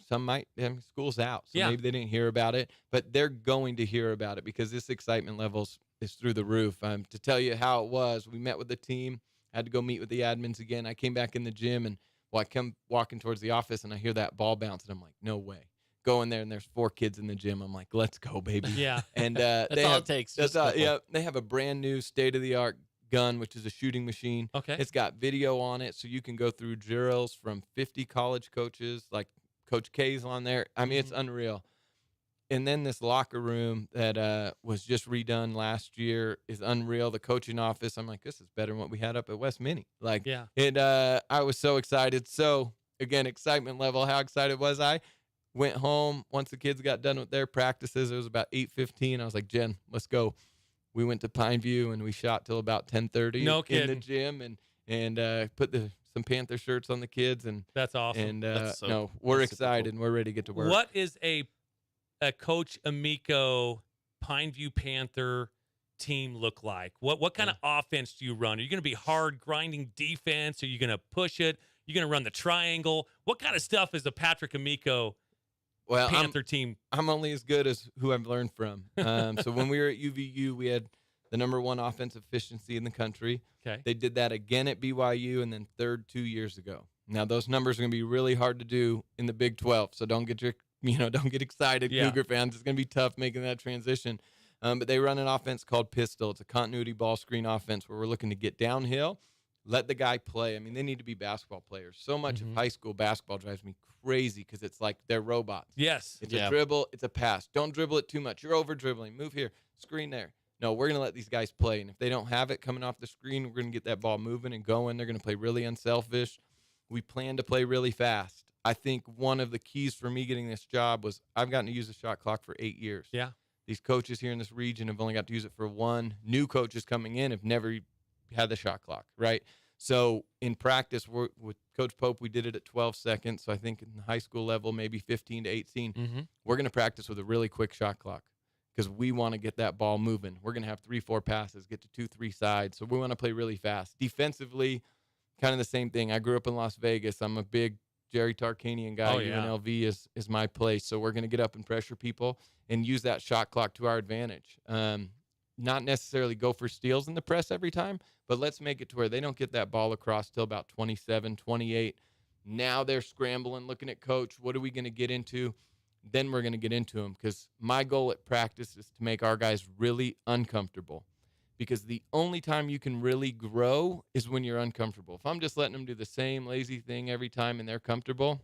some might have school's out, so maybe they didn't hear about it. But they're going to hear about it because this excitement levels is through the roof. To tell you how it was, we met with the team. I had to go meet with the admins again. I came back in the gym, and I come walking towards the office, and I hear that ball bounce, and I'm like, no way. Go in there, and there's 4 kids in the gym. I'm like, let's go, baby. Yeah. And that's all it takes. That's all, yeah. They have a brand new state-of-the-art gun, which is a shooting machine. Okay. It's got video on it, so you can go through drills from 50 college coaches, like Coach K's on there. I mean, it's unreal. And then this locker room that was just redone last year is unreal. The coaching office, I'm like, this is better than what we had up at West Mini. Like, I was so excited. So, again, excitement level. How excited was I? Went home. Once the kids got done with their practices, it was about 8:15. I was like, Jen, let's go. We went to Pineview, and we shot till about 10:30 in the gym and put some Panther shirts on the kids. And that's awesome. And we're excited, and we're ready to get to work. What is a Coach Amico Pineview Panther team look like? What kind of offense do you run? Are you going to be hard grinding defense? Are you going to push it? You're going to run the triangle? What kind of stuff is a Patrick Amico Panther team? I'm only as good as who I've learned from. So when we were at UVU, we had the #1 offensive efficiency in the country. Okay. They did that again at BYU and then third 2 years ago. Now those numbers are going to be really hard to do in the Big 12. So don't get excited, Cougar fans. It's going to be tough making that transition. But they run an offense called Pistol. It's a continuity ball screen offense where we're looking to get downhill, let the guy play. I mean, they need to be basketball players. So much of high school basketball drives me crazy because it's like they're robots. Yes. It's a dribble. It's a pass. Don't dribble it too much. You're over dribbling. Move here. Screen there. No, we're going to let these guys play. And if they don't have it coming off the screen, we're going to get that ball moving and going. They're going to play really unselfish. We plan to play really fast. I think one of the keys for me getting this job was I've gotten to use the shot clock for 8 years. Yeah. These coaches here in this region have only got to use it for 1. New coaches coming in have never had the shot clock, right? So in practice, with Coach Pope, we did it at 12 seconds. So I think in the high school level, maybe 15 to 18. We're going to practice with a really quick shot clock because we want to get that ball moving. We're going to have 3-4 passes, get to 2-3 sides. So we want to play really fast. Defensively, kind of the same thing. I grew up in Las Vegas. I'm a big Jerry Tarkanian guy. UNLV is my place. So we're going to get up and pressure people and use that shot clock to our advantage. Not necessarily go for steals in the press every time, but let's make it to where they don't get that ball across till about 27, 28. Now they're scrambling, looking at coach. What are we going to get into? Then we're going to get into them because my goal at practice is to make our guys really uncomfortable because the only time you can really grow is when you're uncomfortable. If I'm just letting them do the same lazy thing every time and they're comfortable,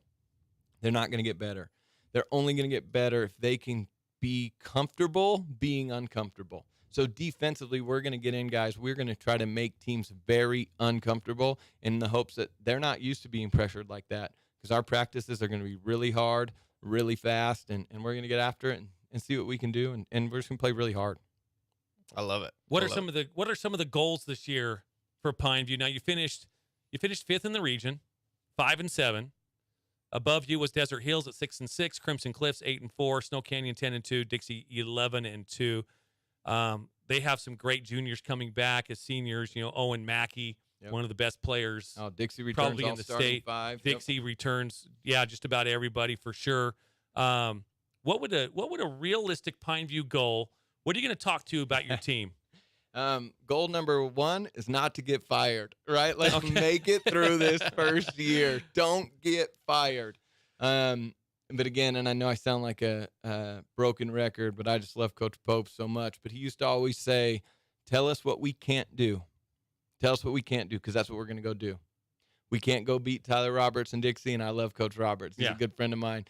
they're not going to get better. They're only going to get better if they can be comfortable being uncomfortable. So defensively, we're going to get in, guys. We're going to try to make teams very uncomfortable in the hopes that they're not used to being pressured like that because our practices are going to be really hard, really fast, and we're going to get after it and see what we can do, and we're just going to play really hard. I love it. What are some of the goals this year for Pineview? Now you finished 5th in the region, 5-7. Above you was Desert Hills at 6-6, Crimson Cliffs 8-4, Snow Canyon 10-2, Dixie 11-2. They have some great juniors coming back as seniors. Owen Mackey, one of the best players. Oh, Dixie returns probably in the state. 5. Dixie returns, just about everybody for sure. What would a realistic Pineview goal? What are you going to talk to about your team? Goal number 1 is not to get fired, right? Let's make it through this first year. Don't get fired. But again, and I know I sound like a broken record, but I just love Coach Pope so much. But he used to always say, tell us what we can't do. Tell us what we can't do because that's what we're going to go do. We can't go beat Tyler Roberts and Dixie, and I love Coach Roberts. He's a good friend of mine.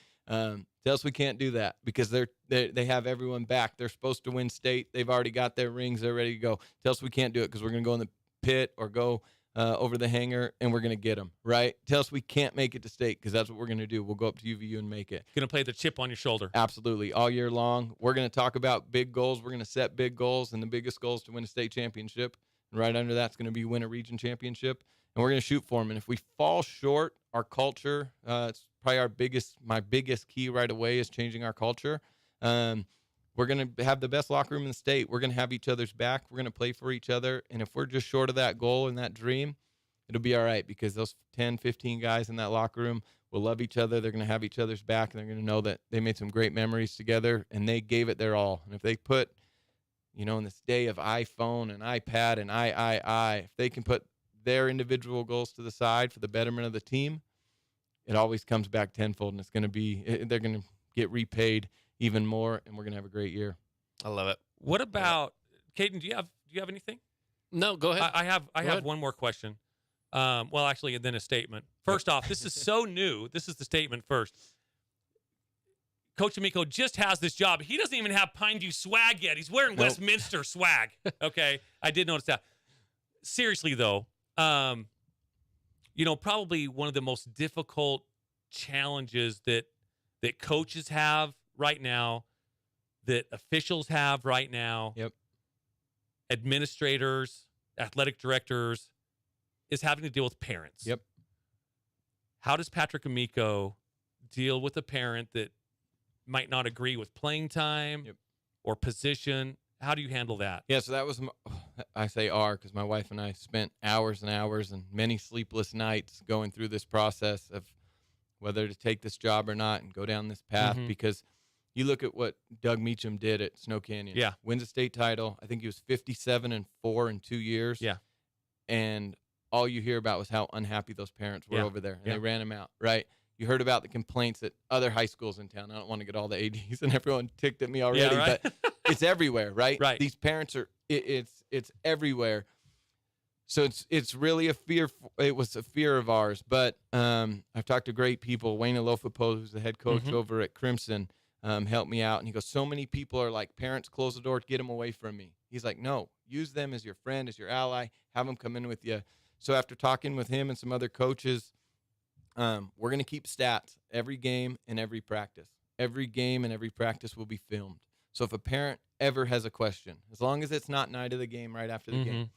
Tell us we can't do that because they have everyone back. They're supposed to win state. They've already got their rings. They're ready to go. Tell us we can't do it because we're going to go in the pit or go over the hangar, and we're going to get them, right? Tell us we can't make it to state because that's what we're going to do. We'll go up to UVU and make it. Going to play the chip on your shoulder. Absolutely. All year long. We're going to talk about big goals. We're going to set big goals, and the biggest goal is to win a state championship. And right under that's going to be win a region championship, and we're going to shoot for them. And if we fall short, our culture, it's probably my biggest key right away is changing our culture. We're going to have the best locker room in the state. We're going to have each other's back. We're going to play for each other. And if we're just short of that goal and that dream, it'll be all right because those 10, 15 guys in that locker room will love each other. They're going to have each other's back, and they're going to know that they made some great memories together, and they gave it their all. And if they put, in this day of iPhone and iPad and if they can put their individual goals to the side for the betterment of the team, it always comes back tenfold, and they're going to get repaid even more, and we're going to have a great year. I love it. What about Caden? Do you have anything? No, go ahead. I have one more question. Well, actually, and then a statement. First off, this is so new. This is the statement first. Coach Amico just has this job. He doesn't even have Pineview swag yet. He's wearing Westminster swag. Okay, I did notice that. Seriously, though, probably one of the most difficult challenges that coaches have right now, that officials have right now, administrators, athletic directors, is having to deal with parents. Yep. How does Patrick Amico deal with a parent that might not agree with playing time or position? How do you handle that? Yeah, so that was, I say because my wife and I spent hours and hours and many sleepless nights going through this process of whether to take this job or not and go down this path because you look at what Doug Meacham did at Snow Canyon. Yeah. Wins a state title. I think he was 57-4 in 2 years. Yeah. And all you hear about was how unhappy those parents were over there. And they ran him out, right? You heard about the complaints at other high schools in town. I don't want to get all the ADs and everyone ticked at me already, right? But it's everywhere, right? Right. These parents are, it's everywhere. So it's really a fear. It was a fear of ours, but I've talked to great people. Wayne Alofapo, who's the head coach over at Crimson, helped me out. And he goes, so many people are like, parents, close the door, get them away from me. He's like, no, use them as your friend, as your ally, have them come in with you. So after talking with him and some other coaches, we're going to keep stats every game and every practice. Every game and every practice will be filmed. So if a parent ever has a question, as long as it's not night of the game, right after the game,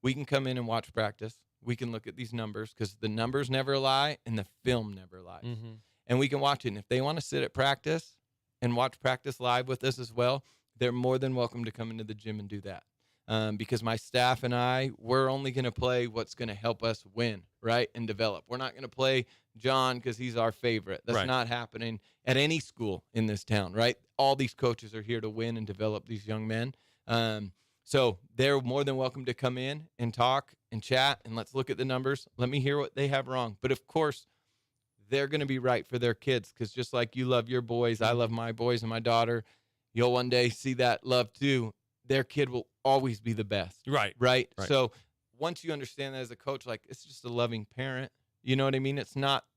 we can come in and watch practice. We can look at these numbers because the numbers never lie and the film never lies. And we can watch it. And if they want to sit at practice and watch practice live with us as well, they're more than welcome to come into the gym and do that. Because my staff and we're only going to play what's going to help us win, right, and develop. We're not going to play John because he's our favorite. That's not happening at any school in this town, right? All these coaches are here to win and develop these young men. So they're more than welcome to come in and talk and chat, and let's look at the numbers. Let me hear what they have wrong. But, of course, they're going to be right for their kids because just like you love your boys, I love my boys and my daughter, you'll one day see that love too. Their kid will always be the best. Right. So once you understand that as a coach, like it's just a loving parent. You know what I mean?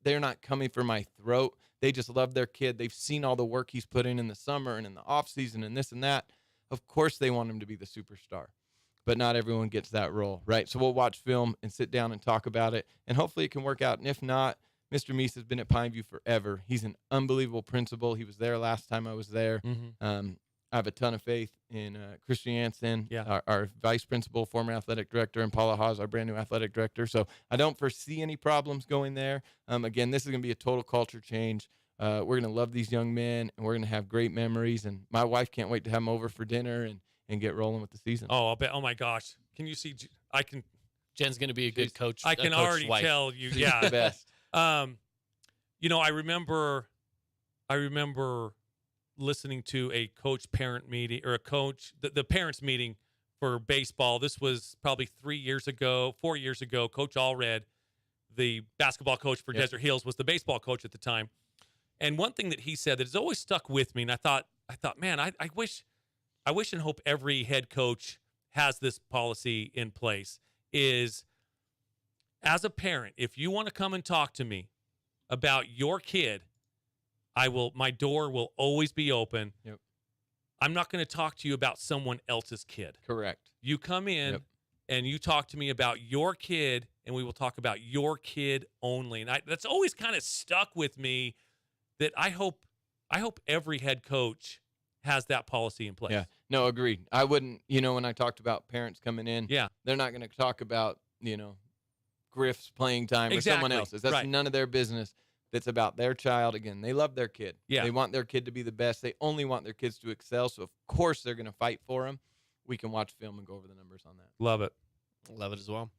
They're not coming for my throat. They just love their kid. They've seen all the work he's put in the summer and in the off season and this and that. Of course they want him to be the superstar, but not everyone gets that role, right? So we'll watch film and sit down and talk about it, and hopefully it can work out. And if not, Mr. Meese has been at Pineview forever. He's an unbelievable principal. He was there last time I was there. I have a ton of faith in Christian Jansen, our vice principal, former athletic director, and Paula Haas, our brand new athletic director. So I don't foresee any problems going there. Again, this is going to be a total culture change. We're going to love these young men, and we're going to have great memories. And my wife can't wait to have them over for dinner and get rolling with the season. Oh, I'll bet. Oh, my gosh. Can you see? Jen's going to be a good coach. I can already tell you. Yeah. The best. I remember listening to a coach-parent meeting or the parents meeting for baseball. This was probably 4 years ago. Coach Allred, the basketball coach for Desert Hills, was the baseball coach at the time. And one thing that he said that has always stuck with me, and I thought, man, I wish and hope every head coach has this policy in place, is as a parent, if you want to come and talk to me about your kid, My door will always be open. Yep. I'm not going to talk to you about someone else's kid. Correct. You come in Yep. and you talk to me about your kid, and we will talk about your kid only. And that's always kind of stuck with me, that I hope every head coach has that policy in place. Yeah. No, agreed. I wouldn't, when I talked about parents coming in, they're not going to talk about, Griff's playing time or someone else's. That's none of their business. That's about their child. Again, they love their kid. Yeah. They want their kid to be the best. They only want their kids to excel. So, of course, they're going to fight for them. We can watch film and go over the numbers on that. Love it. Love it as well.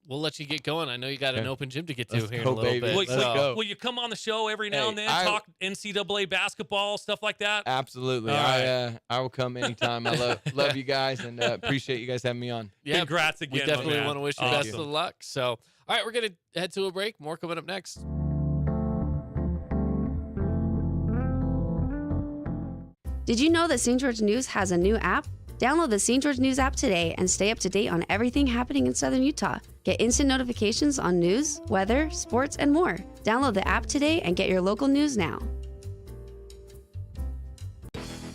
We'll let you get going. I know you got an open gym to get to Let's here go, in a little baby. bit. Let's go. Will you come on the show every now Hey, and then, I- talk NCAA basketball, stuff like that? Absolutely. All right. I will come anytime. I love you guys and appreciate you guys having me on. Yeah, Congrats again. we definitely my man. want to wish you Awesome. best of luck. So, all right, we're going to head to a break. More coming up next. Did you know that St. George News has a new app? Download the St. George News app today and stay up to date on everything happening in Southern Utah. Get instant notifications on news, weather, sports, and more. Download the app today and get your local news now.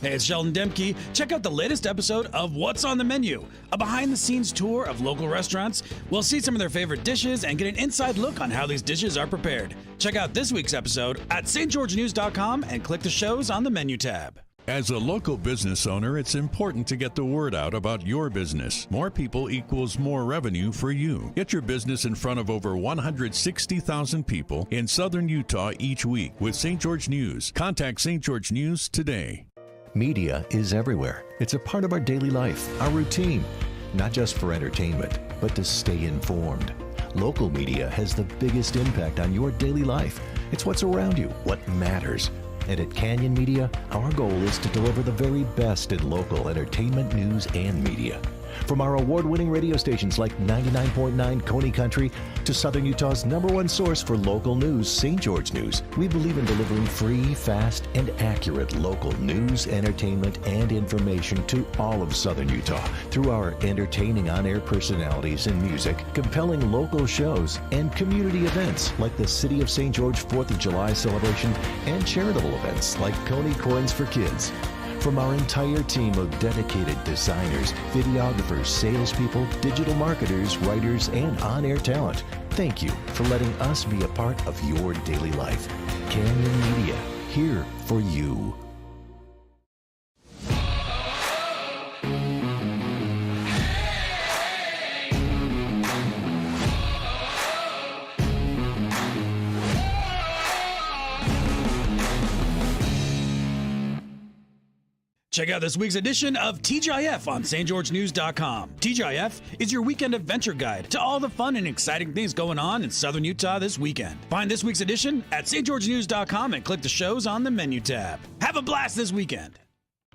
Hey, it's Sheldon Demke. Check out the latest episode of What's on the Menu, a behind-the-scenes tour of local restaurants. We'll see some of their favorite dishes and get an inside look on how these dishes are prepared. Check out this week's episode at stgeorgenews.com and click the shows on the menu tab. As a local business owner, it's important to get the word out about your business. More people equals more revenue for you. Get your business in front of over 160,000 people in southern Utah each week with St. George News. Contact St. George News today. Media is everywhere. It's a part of our daily life, our routine, not just for entertainment, but to stay informed. Local media has the biggest impact on your daily life. It's what's around you, what matters. And at Canyon Media, our goal is to deliver the very best in local entertainment, news, and media. From our award-winning radio stations like 99.9 Coney Country to Southern Utah's #1 source for local news, St. George News, we believe in delivering free, fast, and accurate local news, entertainment, and information to all of Southern Utah through our entertaining on-air personalities and music, compelling local shows, and community events like the City of St. George 4th of July celebration and charitable events like Coney Coins for Kids. From our entire team of dedicated designers, videographers, salespeople, digital marketers, writers, and on-air talent, thank you for letting us be a part of your daily life. Canyon Media, here for you. Check out this week's edition of TGIF on stgeorgenews.com. TGIF is your weekend adventure guide to all the fun and exciting things going on in Southern Utah this weekend. Find this week's edition at stgeorgenews.com and click the shows on the menu tab. Have a blast this weekend.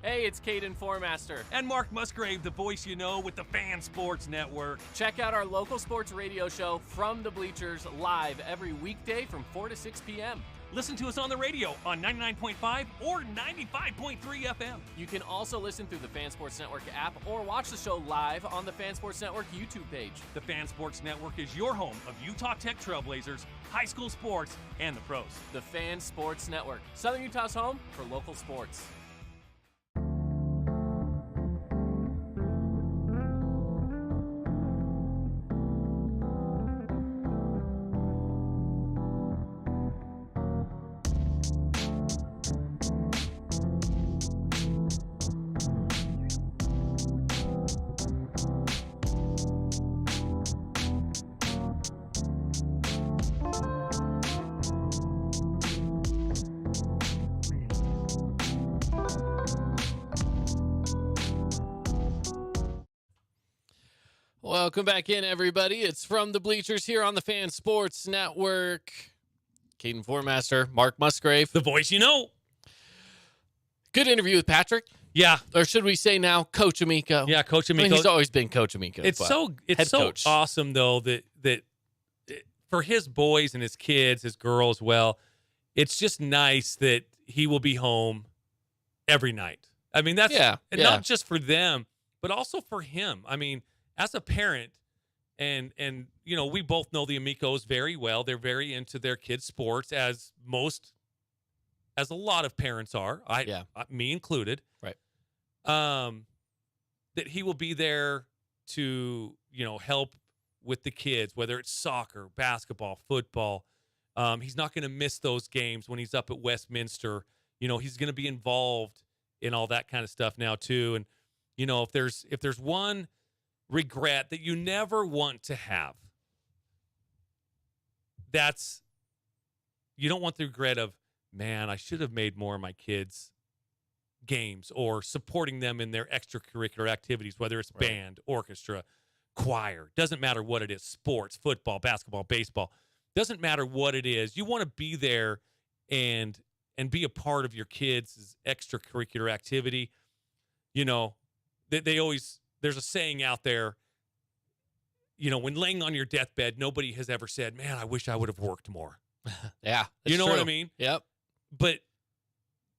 Hey, it's Caden Formaster. And Mark Musgrave, the voice you know with the Fan Sports Network. Check out our local sports radio show From the Bleachers live every weekday from 4 to 6 p.m. Listen to us on the radio on 99.5 or 95.3 FM. You can also listen through the Fan Sports Network app or watch the show live on the Fan Sports Network YouTube page. The Fan Sports Network is your home of Utah Tech Trailblazers, high school sports, and the pros. The Fan Sports Network, Southern Utah's home for local sports. Welcome back in, everybody. It's From the Bleachers here on the Fan Sports Network. Caden Formaster, Mark Musgrave. The voice you know. Good interview with Patrick. Yeah. Or should we say now Coach Amico? Yeah, Coach Amico. I mean, he's always been Coach Amico. It's so coach. awesome, though, that for his boys and his kids, his girl as well, it's just nice that he will be home every night. I mean, that's not just for them, but also for him. I mean, as a parent, and you know, we both know the Amicos very well. They're very into their kids' sports, as most as a lot of parents are, me included, right? That he will be there to, help with the kids, whether it's soccer, basketball, football. He's not going to miss those games when he's up at Westminster. He's going to be involved in all that kind of stuff now too. And, if there's one regret that you never want to have, you don't want the regret of, man, I should have made more of my kids' games or supporting them in their extracurricular activities, whether it's band, orchestra, choir, doesn't matter what it is, sports, football, basketball, baseball, doesn't matter what it is. You want to be there and be a part of your kids' extracurricular activity. They always, there's a saying out there, when laying on your deathbed, nobody has ever said, man, I wish I would have worked more. Yeah. You know true. what I mean? Yep. But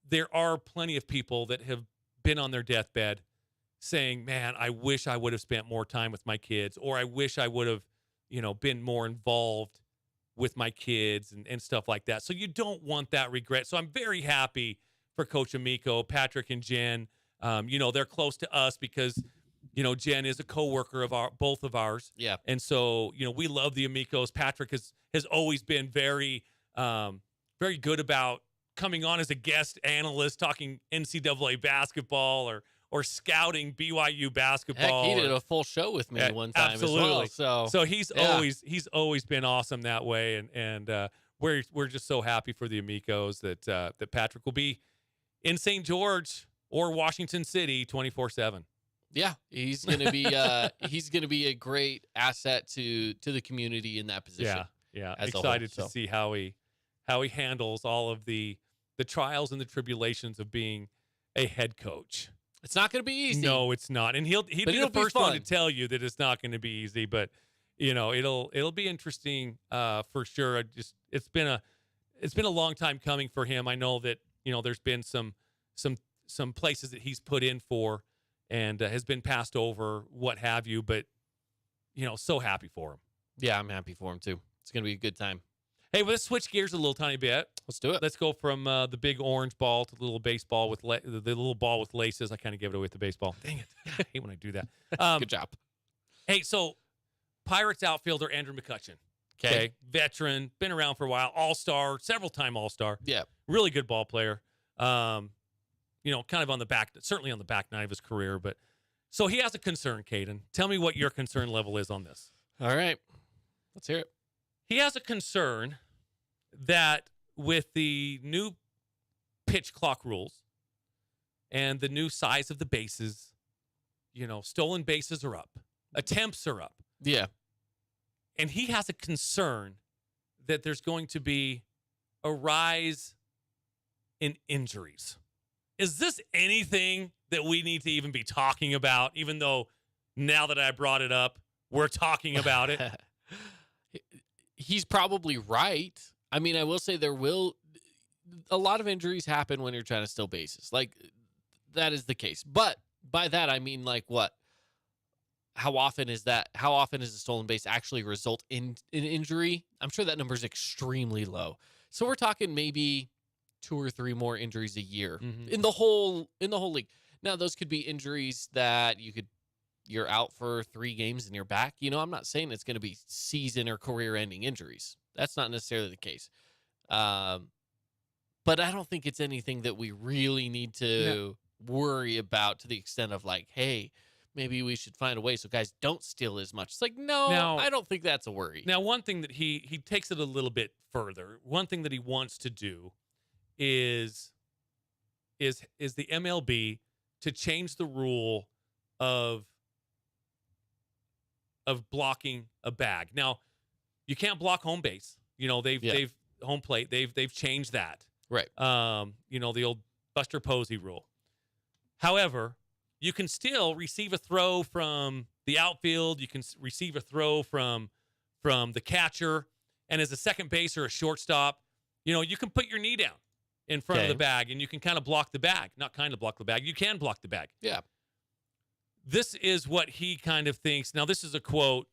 there are plenty of people that have been on their deathbed saying, man, I wish I would have spent more time with my kids, or I wish I would have, been more involved with my kids and stuff like that. So you don't want that regret. So I'm very happy for Coach Amico, Patrick and Jen. They're close to us because, Jen is a coworker of both of ours. Yeah. And so, we love the Amicos. Patrick has always been very, very good about coming on as a guest analyst, talking NCAA basketball or scouting BYU basketball. Heck, he did a full show with me one time absolutely. as well. So he's always been awesome that way, and we're just so happy for the Amicos that Patrick will be in St. George or Washington City 24/7. Yeah, he's gonna be a great asset to the community in that position. Yeah. Excited to see how he handles all of the trials and the tribulations of being a head coach. It's not going to be easy. No, it's not. And he'd be the first one to tell you that it's not going to be easy, but it'll be interesting for sure. It's been a long time coming for him. I know that, there's been some places that he's put in for and has been passed over, what have you, but so happy for him. Yeah, I'm happy for him too. It's going to be a good time. Hey, well, let's switch gears a little tiny bit. Let's do it. Let's go from the big orange ball to the little baseball with the little ball with laces. I kind of gave it away with the baseball. Dang it. I hate when I do that. Good job. Hey, so Pirates outfielder Andrew McCutchen. Okay. Veteran, been around for a while, all-star, several-time all-star. Yeah. Really good ball player. Kind of certainly on the back nine of his career. But so he has a concern, Caden. Tell me what your concern level is on this. All right. Let's hear it. He has a concern that with the new pitch clock rules and the new size of the bases, stolen bases are up, attempts are up. Yeah. And he has a concern that there's going to be a rise in injuries. Is this anything that we need to even be talking about, even though now that I brought it up, we're talking about it? He's probably right. I mean, I will say a lot of injuries happen when you're trying to steal bases. Like, that is the case. But by that, I mean, like, what? How often is that? How often does a stolen base actually result in an injury? I'm sure that number is extremely low. So we're talking maybe 2 or 3 more injuries a year in the whole league. Now, those could be injuries that you're out for 3 games and you're back. I'm not saying it's going to be season or career-ending injuries. That's not necessarily the case. But I don't think it's anything that we really need to worry about to the extent of like, hey, maybe we should find a way so guys don't steal as much. It's like, no, I don't think that's a worry. Now, one thing that he takes it a little bit further. One thing that he wants to do is the MLB to change the rule of blocking a bag. Now, you can't block home base. They've home plate. They've changed that. Right. The old Buster Posey rule. However, you can still receive a throw from the outfield. You can receive a throw from the catcher, and as a second base or a shortstop, you can put your knee down in front of the bag, and you can kind of block the bag. Not kind of block the bag. You can block the bag. Yeah. This is what he kind of thinks. Now, this is a quote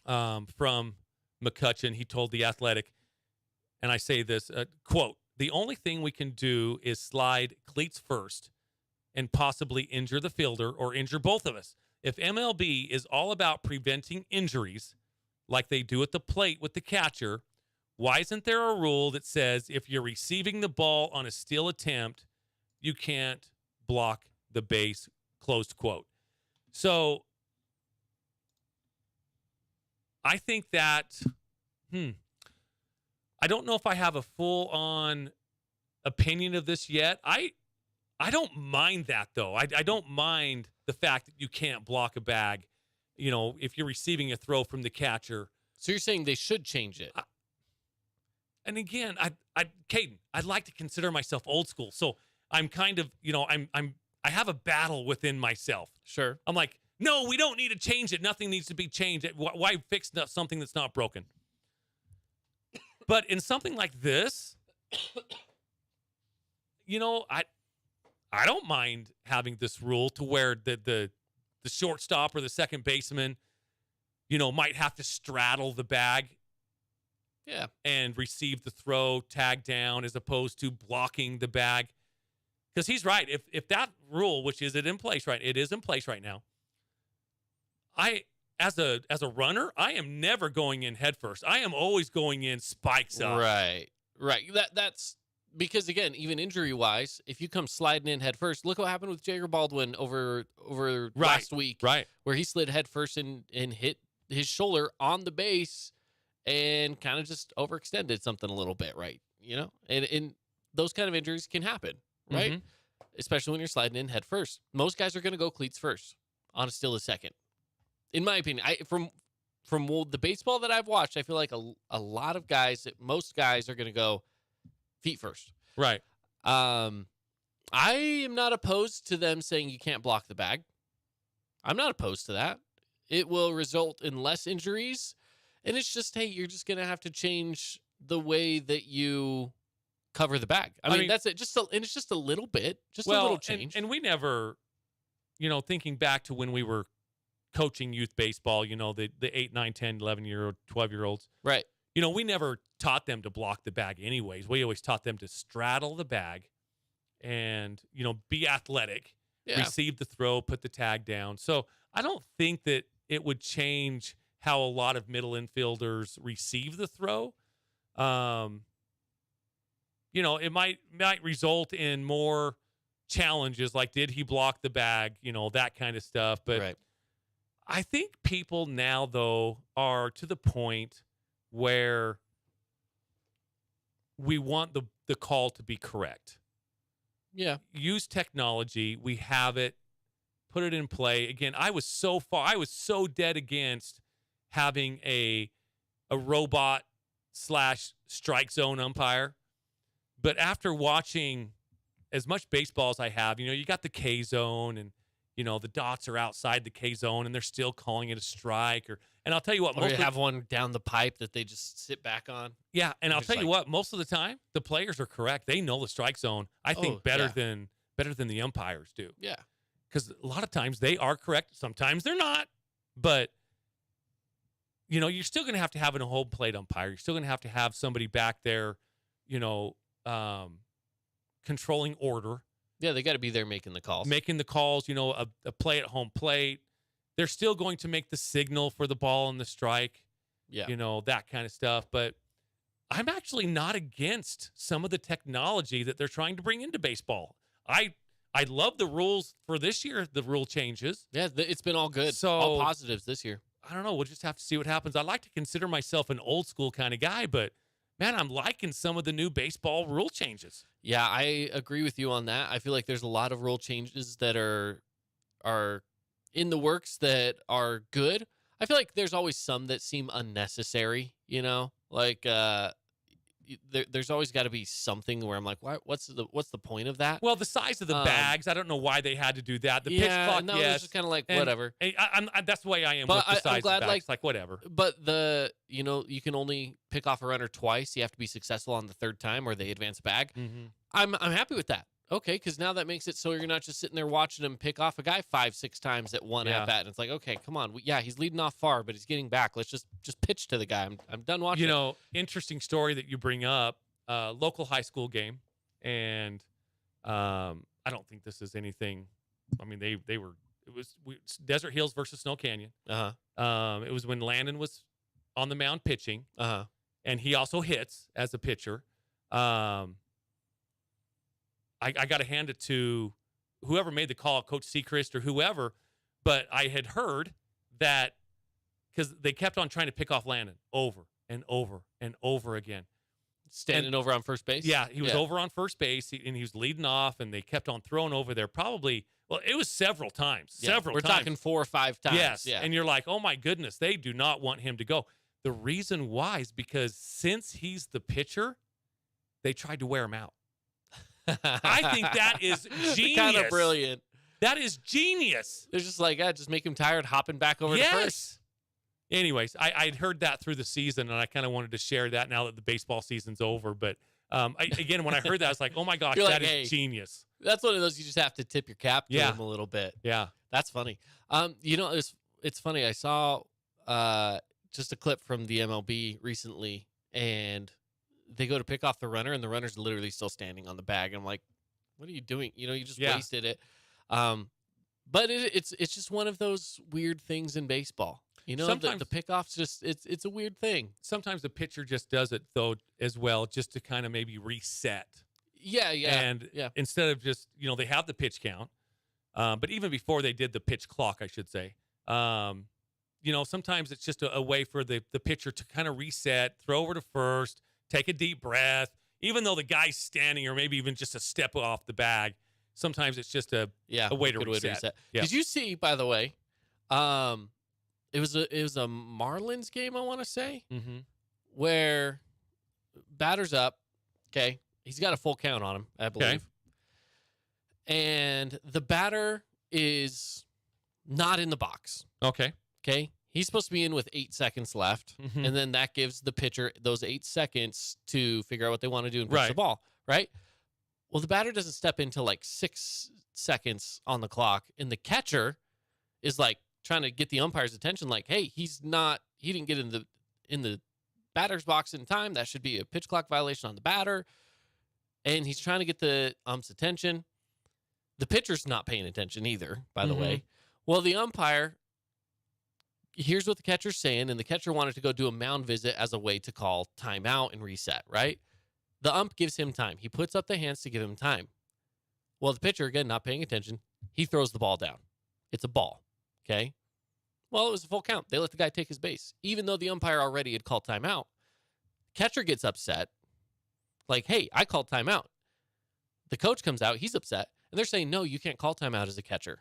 from McCutchen. He told The Athletic, and I say this, quote, the only thing we can do is slide cleats first and possibly injure the fielder or injure both of us. If MLB is all about preventing injuries like they do at the plate with the catcher, why isn't there a rule that says if you're receiving the ball on a steal attempt, you can't block the base, closed quote. So I think that, I don't know if I have a full-on opinion of this yet. I don't mind that, though. I don't mind the fact that you can't block a bag, if you're receiving a throw from the catcher. So you're saying they should change it? And again, Caden, I'd like to consider myself old school. So I'm kind of, I have a battle within myself. Sure. I'm like, no, we don't need to change it. Nothing needs to be changed. Why fix something that's not broken? But in something like this, I don't mind having this rule to where the shortstop or the second baseman, might have to straddle the bag. Yeah. And receive the throw, tag down, as opposed to blocking the bag. Because he's right. If that rule, which is in place, right? It is in place right now. As a runner, I am never going in head first. I am always going in spikes up. Right. That's because, again, even injury-wise, if you come sliding in head first, look what happened with Jager Baldwin over last week. Right. Where he slid head first and hit his shoulder on the base and kind of just overextended something a little bit, right? And those kind of injuries can happen, right? Mm-hmm. Especially when you're sliding in head first. Most guys are going to go cleats first on a steal a second. In my opinion, from the baseball that I've watched, I feel like a lot of guys, most guys are going to go feet first. Right. I am not opposed to them saying you can't block the bag. I'm not opposed to that. It will result in less injuries. And it's just, hey, you're just going to have to change the way that you cover the bag. I mean, that's it. And it's just a little bit, a little change. And we never, thinking back to when we were coaching youth baseball, the 8, 9, 10, 11-year-old, 12-year-olds. Right. We never taught them to block the bag anyways. We always taught them to straddle the bag and, be athletic, receive the throw, put the tag down. So I don't think that it would change how a lot of middle infielders receive the throw. It might result in more challenges, like did he block the bag, that kind of stuff. But right. I think people now, though, are to the point where we want the call to be correct. Yeah. Use technology. We have it. Put it in play. Again, I was so dead against having a robot / strike zone umpire. But after watching as much baseball as I have, you got the K zone and, the dots are outside the K zone and they're still calling it a strike. And I'll tell you what. Or you have one down the pipe that they just sit back on. Yeah, and I'll tell you what, most of the time, the players are correct. They know the strike zone, I think, better than the umpires do. Yeah. Because a lot of times they are correct. Sometimes they're not. But, you're still going to have a home plate umpire. You're still going to have somebody back there, controlling order. Yeah, they got to be there making the calls. A play at home plate. They're still going to make the signal for the ball and the strike. Yeah. That kind of stuff. But I'm actually not against some of the technology that they're trying to bring into baseball. I love the rules for this year, the rule changes. Yeah, it's been all good. So, all positives this year. I don't know. We'll just have to see what happens. I like to consider myself an old school kind of guy, but man, I'm liking some of the new baseball rule changes. Yeah, I agree with you on that. I feel like there's a lot of rule changes that are in the works that are good. I feel like there's always some that seem unnecessary, like there's always got to be something where I'm like, what's the point of that? Well, the size of the bags, I don't know why they had to do that. The pitch clock, no, yes. It's just kind of like whatever. That's the way I am but with the size I'm glad, of the bags. Like whatever. But you can only pick off a runner twice. You have to be successful on the third time or they advance bag. Mm-hmm. I'm happy with that. Okay, because now that makes it so you're not just sitting there watching him pick off a guy 5-6 times at one at bat, and it's like, okay, come on, he's leading off far, but he's getting back. Let's just pitch to the guy. I'm done watching. Interesting story that you bring up. local high school game, and I don't think this is anything. I mean, it was Desert Hills versus Snow Canyon. It was when Landon was on the mound pitching, and he also hits as a pitcher. I got to hand it to whoever made the call, Coach Seacrest or whoever, but I had heard that because they kept on trying to pick off Landon over and over and over again. Standing over on first base? Yeah, he was over on first base, and he was leading off, and they kept on throwing over there probably, well, it was several times. We're talking 4 or 5 times. Yes, and you're like, oh, my goodness, they do not want him to go. The reason why is because since he's the pitcher, they tried to wear him out. I think that is genius. Kind of brilliant. That is genius. They're just like, just make him tired, hopping back over to first. Anyways, I'd heard that through the season, and I kind of wanted to share that now that the baseball season's over. But again, when I heard that, I was like, oh, my gosh, that is genius. That's one of those you just have to tip your cap to him a little bit. Yeah. That's funny. It's funny. I saw just a clip from the MLB recently, and they go to pick off the runner, and the runner's literally still standing on the bag. I'm like, what are you doing? You just wasted it. But it's just one of those weird things in baseball. Sometimes the pickoff's just it's a weird thing. Sometimes the pitcher just does it though as well, just to kind of maybe reset. Yeah. And instead of just they have the pitch count, but even before they did the pitch clock, I should say, sometimes it's just a way for the pitcher to kind of reset, throw over to first, take a deep breath, even though the guy's standing or maybe even just a step off the bag. Sometimes it's just a way to reset. Yeah. Did you see, by the way, it was a Marlins game, I want to say, where batter's up. Okay, he's got a full count on him, I believe, and the batter is not in the box. Okay, he's supposed to be in with 8 seconds left, and then that gives the pitcher those 8 seconds to figure out what they want to do and pitch the ball. Right. Well, the batter doesn't step into like 6 seconds on the clock, and the catcher is like trying to get the umpire's attention, like, hey, he didn't get in the batter's box in time. That should be a pitch clock violation on the batter. And he's trying to get the ump's attention. The pitcher's not paying attention either, by the way. Well, the umpire here's what the catcher's saying, and the catcher wanted to go do a mound visit as a way to call timeout and reset, right? The ump gives him time. He puts up the hands to give him time. Well, the pitcher, again, not paying attention, he throws the ball down. It's a ball. Okay. Well, it was a full count. They let the guy take his base, even though the umpire already had called timeout. Catcher gets upset. Like, hey, I called timeout. The coach comes out. He's upset. And they're saying, no, you can't call timeout as a catcher.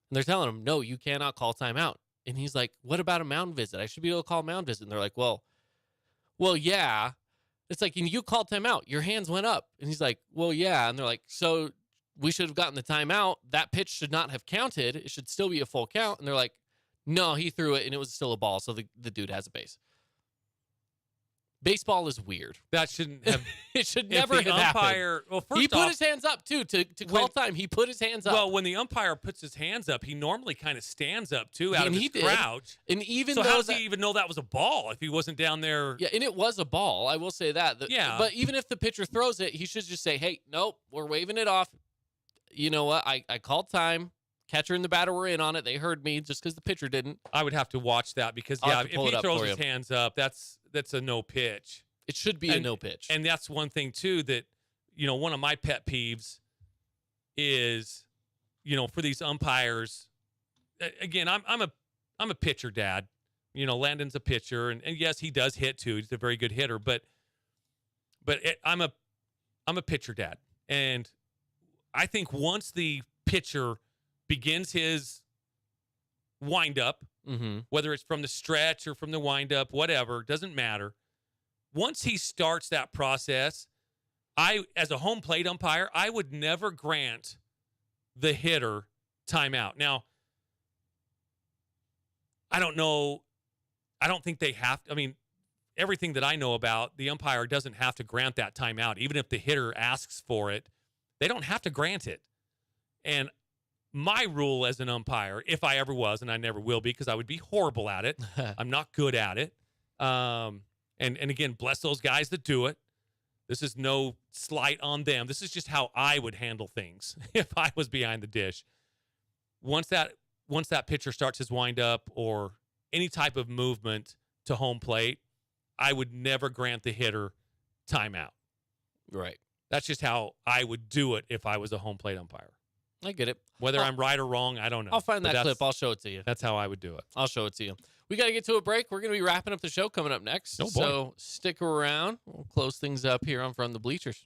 And they're telling him, no, you cannot call timeout. And he's like, what about a mound visit? I should be able to call a mound visit. And they're like, well, yeah. It's like, you called timeout. Your hands went up. And he's like, well, yeah. And they're like, so we should have gotten the timeout. That pitch should not have counted. It should still be a full count. And they're like, no, he threw it and it was still a ball. So the dude has a base. Baseball is weird. That shouldn't have. It should never have happened. Well, first he put his hands up too to call time. He put his hands up. Well, when the umpire puts his hands up, he normally kind of stands up too out of his crouch. And even so, how does he even know that was a ball if he wasn't down there? Yeah, and it was a ball. I will say that. Yeah. But even if the pitcher throws it, he should just say, "Hey, nope, we're waving it off. You know what? I called time. Catcher and the batter were in on it. They heard me just because the pitcher didn't." I would have to watch that because if he throws his hands up, that's a no pitch. It should be a no pitch. And that's one thing, too, that, one of my pet peeves is, for these umpires, again, I'm a pitcher dad. Landon's a pitcher, and yes, he does hit, too. He's a very good hitter, but I'm a pitcher dad. And I think once the pitcher begins his windup, whether it's from the stretch or from the windup, whatever, doesn't matter. Once he starts that process, as a home plate umpire, I would never grant the hitter timeout. Now, I don't know. I don't think they have to. I mean, everything that I know about, the umpire doesn't have to grant that timeout. Even if the hitter asks for it, they don't have to grant it. And my rule as an umpire, if I ever was, and I never will be because I would be horrible at it. I'm not good at it. And again, bless those guys that do it. This is no slight on them. This is just how I would handle things if I was behind the dish. Once that pitcher starts his windup or any type of movement to home plate, I would never grant the hitter timeout. Right. That's just how I would do it if I was a home plate umpire. I get it. Whether I'm right or wrong, I don't know. I'll find But that clip. I'll show it to you. That's how I would do it. I'll show it to you. We got to get to a break. We're going to be wrapping up the show coming up next. Oh, boy. So stick around. We'll close things up here on From the Bleachers.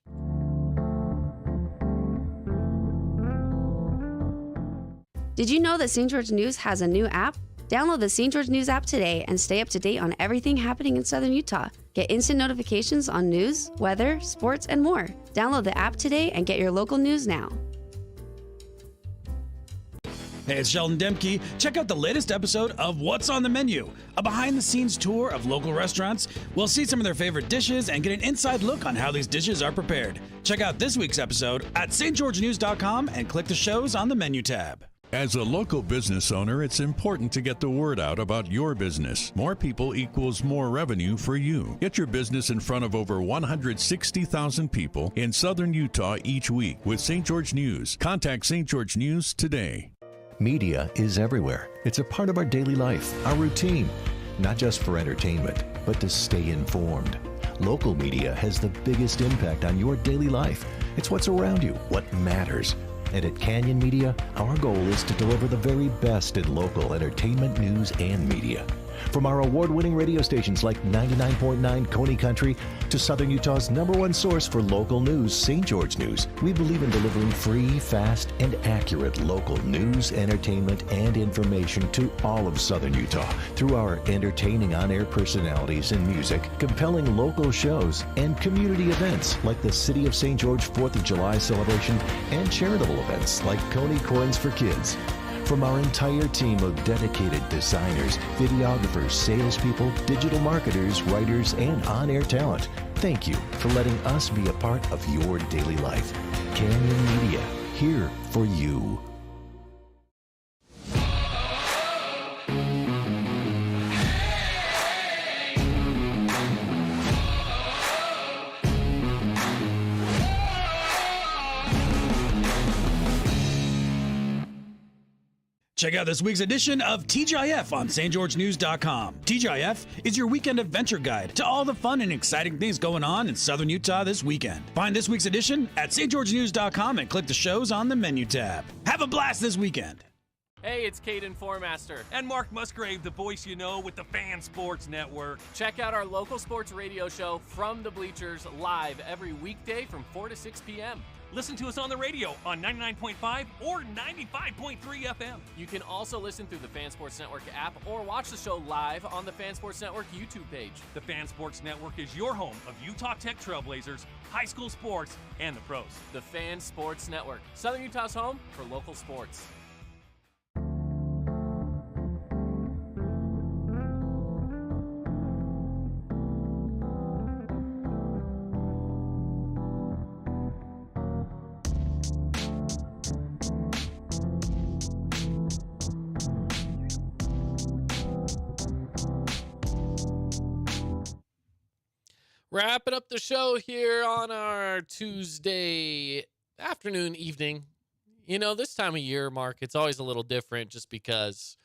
Did you know that St. George News has a new app? Download the St. George News app today and stay up to date on everything happening in Southern Utah. Get instant notifications on news, weather, sports, and more. Download the app today and get your local news now. Hey, it's Sheldon Demke. Check out the latest episode of What's on the Menu, a behind-the-scenes tour of local restaurants. We'll see some of their favorite dishes and get an inside look on how these dishes are prepared. Check out this week's episode at stgeorgenews.com and click the shows on the menu tab. As a local business owner, it's important to get the word out about your business. More people equals more revenue for you. Get your business in front of over 160,000 people in southern Utah each week with St. George News. Contact St. George News today. Media is everywhere. It's a part of our daily life, our routine, not just for entertainment, but to stay informed. Local media has the biggest impact on your daily life. It's what's around you, what matters. And at Canyon Media, our goal is to deliver the very best in local entertainment, news, and media. From our award-winning radio stations like 99.9 Coney Country to Southern Utah's #1 source for local news, St. George News, we believe in delivering free, fast, and accurate local news, entertainment, and information to all of Southern Utah through our entertaining on-air personalities and music, compelling local shows, and community events like the City of St. George 4th of July celebration and charitable events like Coney Coins for Kids. From our entire team of dedicated designers, videographers, salespeople, digital marketers, writers, and on-air talent, thank you for letting us be a part of your daily life. Canyon Media, here for you. Check out this week's edition of TGIF on stgeorgenews.com. TGIF is your weekend adventure guide to all the fun and exciting things going on in Southern Utah this weekend. Find this week's edition at stgeorgenews.com and click the shows on the menu tab. Have a blast this weekend. Hey, it's Caden Formaster. And Mark Musgrave, the voice you know with the Fan Sports Network. Check out our local sports radio show, From the Bleachers, live every weekday from 4 to 6 p.m. Listen to us on the radio on 99.5 or 95.3 FM. You can also listen through the Fan Sports Network app or watch the show live on the Fan Sports Network YouTube page. The Fan Sports Network is your home of Utah Tech Trailblazers, high school sports, and the pros. The Fan Sports Network, Southern Utah's home for local sports. Wrapping up the show here on our Tuesday afternoon, evening. You know, this time of year, Mark, it's always a little different just because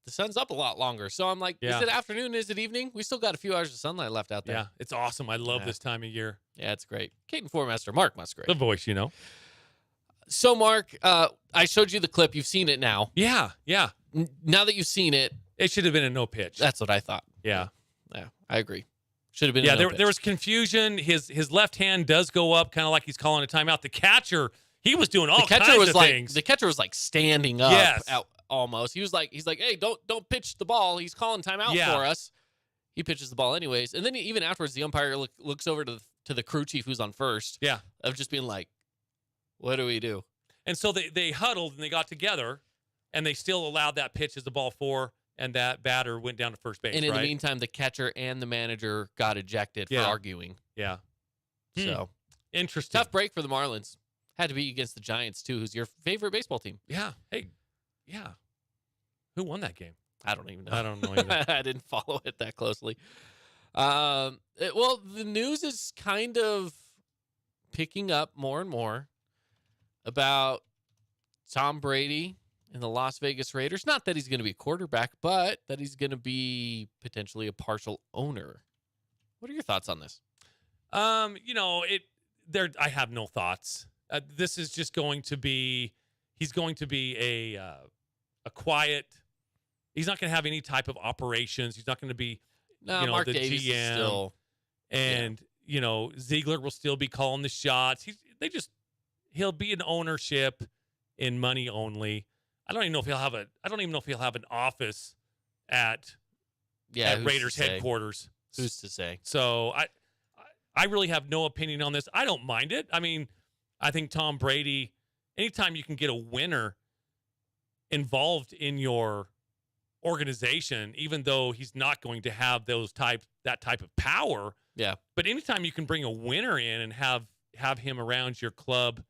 the sun's up a lot longer. So I'm like, Is it afternoon? Is it evening? We still got a few hours of sunlight left out there. Yeah, it's awesome. I love this time of year. Yeah, it's great. Caden Formaster, Mark Musgrave. The voice, you know. So, Mark, I showed you the clip. You've seen it now. Yeah. Now that you've seen it. It should have been a no pitch. That's what I thought. Yeah, I agree. Should have been. Yeah, there was confusion. His left hand does go up, kind of like he's calling a timeout. The catcher, he was doing all kinds of things. The catcher was like standing up. Yes. Almost. He's like, hey, don't pitch the ball. He's calling timeout for us. He pitches the ball anyways, and then even afterwards, the umpire looks over to the crew chief who's on first. Yeah, of just being like, what do we do? And so they huddled and they got together, and they still allowed that pitch as the ball 4. And that batter went down to first base. And in the meantime, the catcher and the manager got ejected for arguing. Yeah. So interesting. Tough break for the Marlins. Had to be against the Giants, too, who's your favorite baseball team. Yeah. Hey, yeah. Who won that game? I don't even know. I don't know either. I didn't follow it that closely. Well, the news is kind of picking up more and more about Tom Brady and the Las Vegas Raiders. Not that he's going to be a quarterback, but that he's going to be potentially a partial owner. What are your thoughts on this? I have no thoughts. This is just going to be, he's going to be a quiet, he's not going to have any type of operations. He's not going to be, Mark the Davis GM. is still, And, Ziegler will still be calling the shots. He'll be an ownership in money only. I don't even know if he'll have an office at Raiders headquarters. Who's to say? So I really have no opinion on this. I don't mind it. I mean, I think Tom Brady, anytime you can get a winner involved in your organization, even though he's not going to have that type of power. Yeah. But anytime you can bring a winner in and have him around your club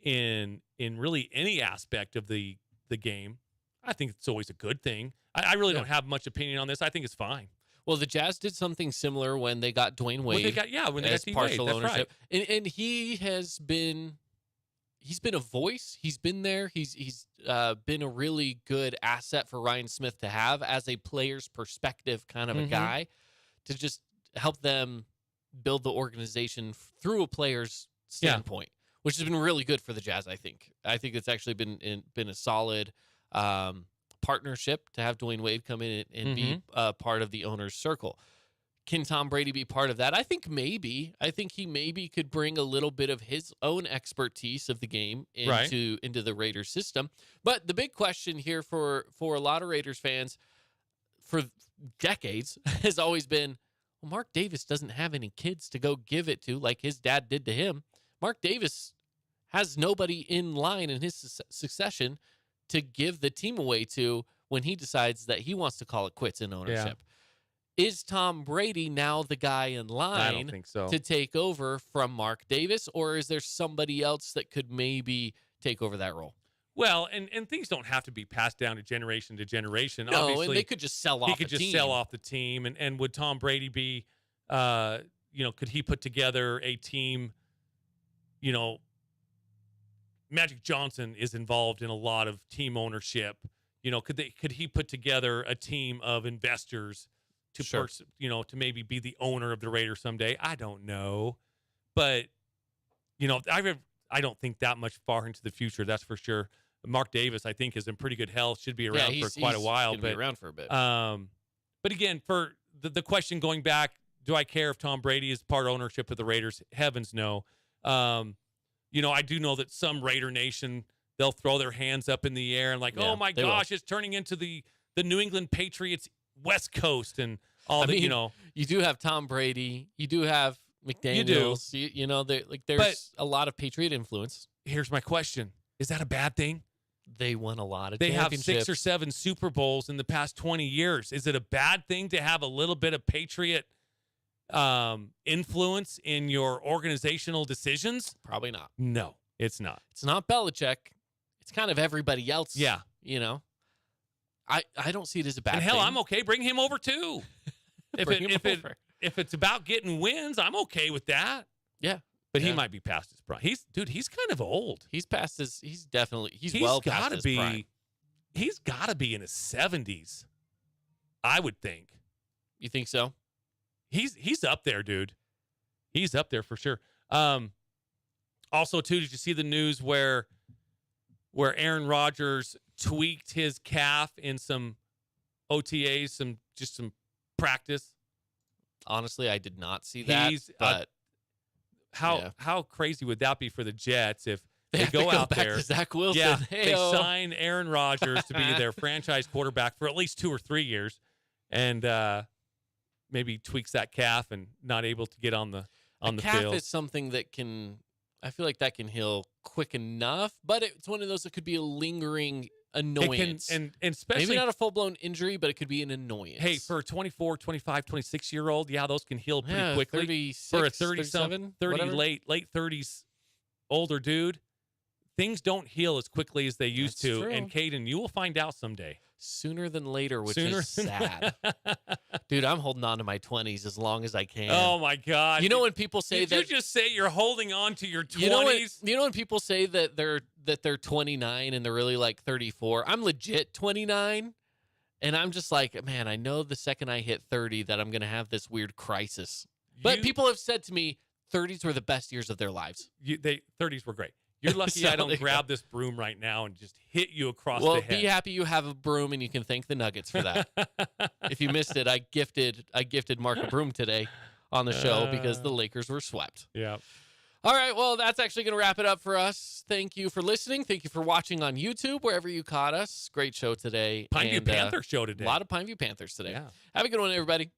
in really any aspect of the game, I think it's always a good thing. I really don't have much opinion on this. I think it's fine. Well, the Jazz did something similar when they got Dwayne Wade. When they got partial Wade, ownership, right. And he's been a voice. He's been there. He's been a really good asset for Ryan Smith to have as a player's perspective, kind of a guy to just help them build the organization through a player's standpoint, which has been really good for the Jazz. I think it's actually been a solid partnership to have Dwayne Wade come in and be part of the owner's circle. Can Tom Brady be part of that? I think maybe. I think he maybe could bring a little bit of his own expertise of the game into the Raiders system. But the big question here for a lot of Raiders fans for decades has always been, well, Mark Davis doesn't have any kids to go give it to like his dad did to him. Mark Davis has nobody in line in his succession to give the team away to when he decides that he wants to call it quits in ownership. Is Tom Brady now the guy in line I don't think so. to take over from Mark Davis, or is there somebody else that could maybe take over that role? Well, and things don't have to be passed down to generation. No, Obviously, and they could just sell off. He could just sell off the team, and would Tom Brady be, could he put together a team? Magic Johnson is involved in a lot of team ownership. Could he put together a team of investors to maybe be the owner of the Raiders someday? I don't know, but I don't think that much far into the future. That's for sure. Mark Davis, I think, is in pretty good health. Should be around for quite a while. But be around for a bit. But again, for the question going back, do I care if Tom Brady is part ownership of the Raiders? Heavens no. I do know that some Raider Nation, they'll throw their hands up in the air and oh my gosh, it's turning into the New England Patriots West Coast and all that. You do have Tom Brady. You do have McDaniels. There's a lot of Patriot influence. Here's my question: is that a bad thing? They won a lot of. They have championships. 6 or 7 Super Bowls in the past 20 years. Is it a bad thing to have a little bit of Patriot influence in your organizational decisions? Probably not. No, it's not. It's not Belichick. It's kind of everybody else. Yeah. I don't see it as a bad thing. thing. I'm okay. Bring him over too. If it's about getting wins, I'm okay with that. Yeah. But he might be past his prime. He's kind of old. He's past his well past his prime. He's got to be in his 70s. I would think. You think so? He's up there, dude. He's up there for sure. Also, too, did you see the news where Aaron Rodgers tweaked his calf in some OTAs, some practice? Honestly, I did not see that. But how crazy would that be for the Jets if they go out back there? To Zach Wilson. Yeah, Hey-o. they sign Aaron Rodgers to be their franchise quarterback for at least 2 or 3 years, and maybe tweaks that calf and not able to get on the field. Calf is something that I feel like that can heal quick enough, but it's one of those that could be a lingering annoyance. And especially maybe not a full-blown injury, but it could be an annoyance. Hey, for a 24, 25, 26-year-old, those can heal pretty quickly. 36, for a 37, 30 late 30s older dude, things don't heal as quickly as they used to. True. And Caden, you will find out someday. Sooner than later, which is sad. Dude, I'm holding on to my 20s as long as I can. Oh my God! You know when people say Did that? you just say you're holding on to your 20s? You know when people say that they're 29 and they're really like 34. I'm legit 29, and I'm just like, man, I know the second I hit 30 that I'm gonna have this weird crisis. But people have said to me, 30s were the best years of their lives. 30s were great. You're lucky So I don't there you grab this broom right now and just hit you across Well, the head. be happy you have a broom and you can thank the Nuggets for that. If you missed it, I gifted Mark a broom today on the show because the Lakers were swept. Yeah. All right, well, that's actually going to wrap it up for us. Thank you for listening. Thank you for watching on YouTube, wherever you caught us. Great show today. Pineview Panther show today. A lot of Pineview Panthers today. Yeah. Have a good one, everybody.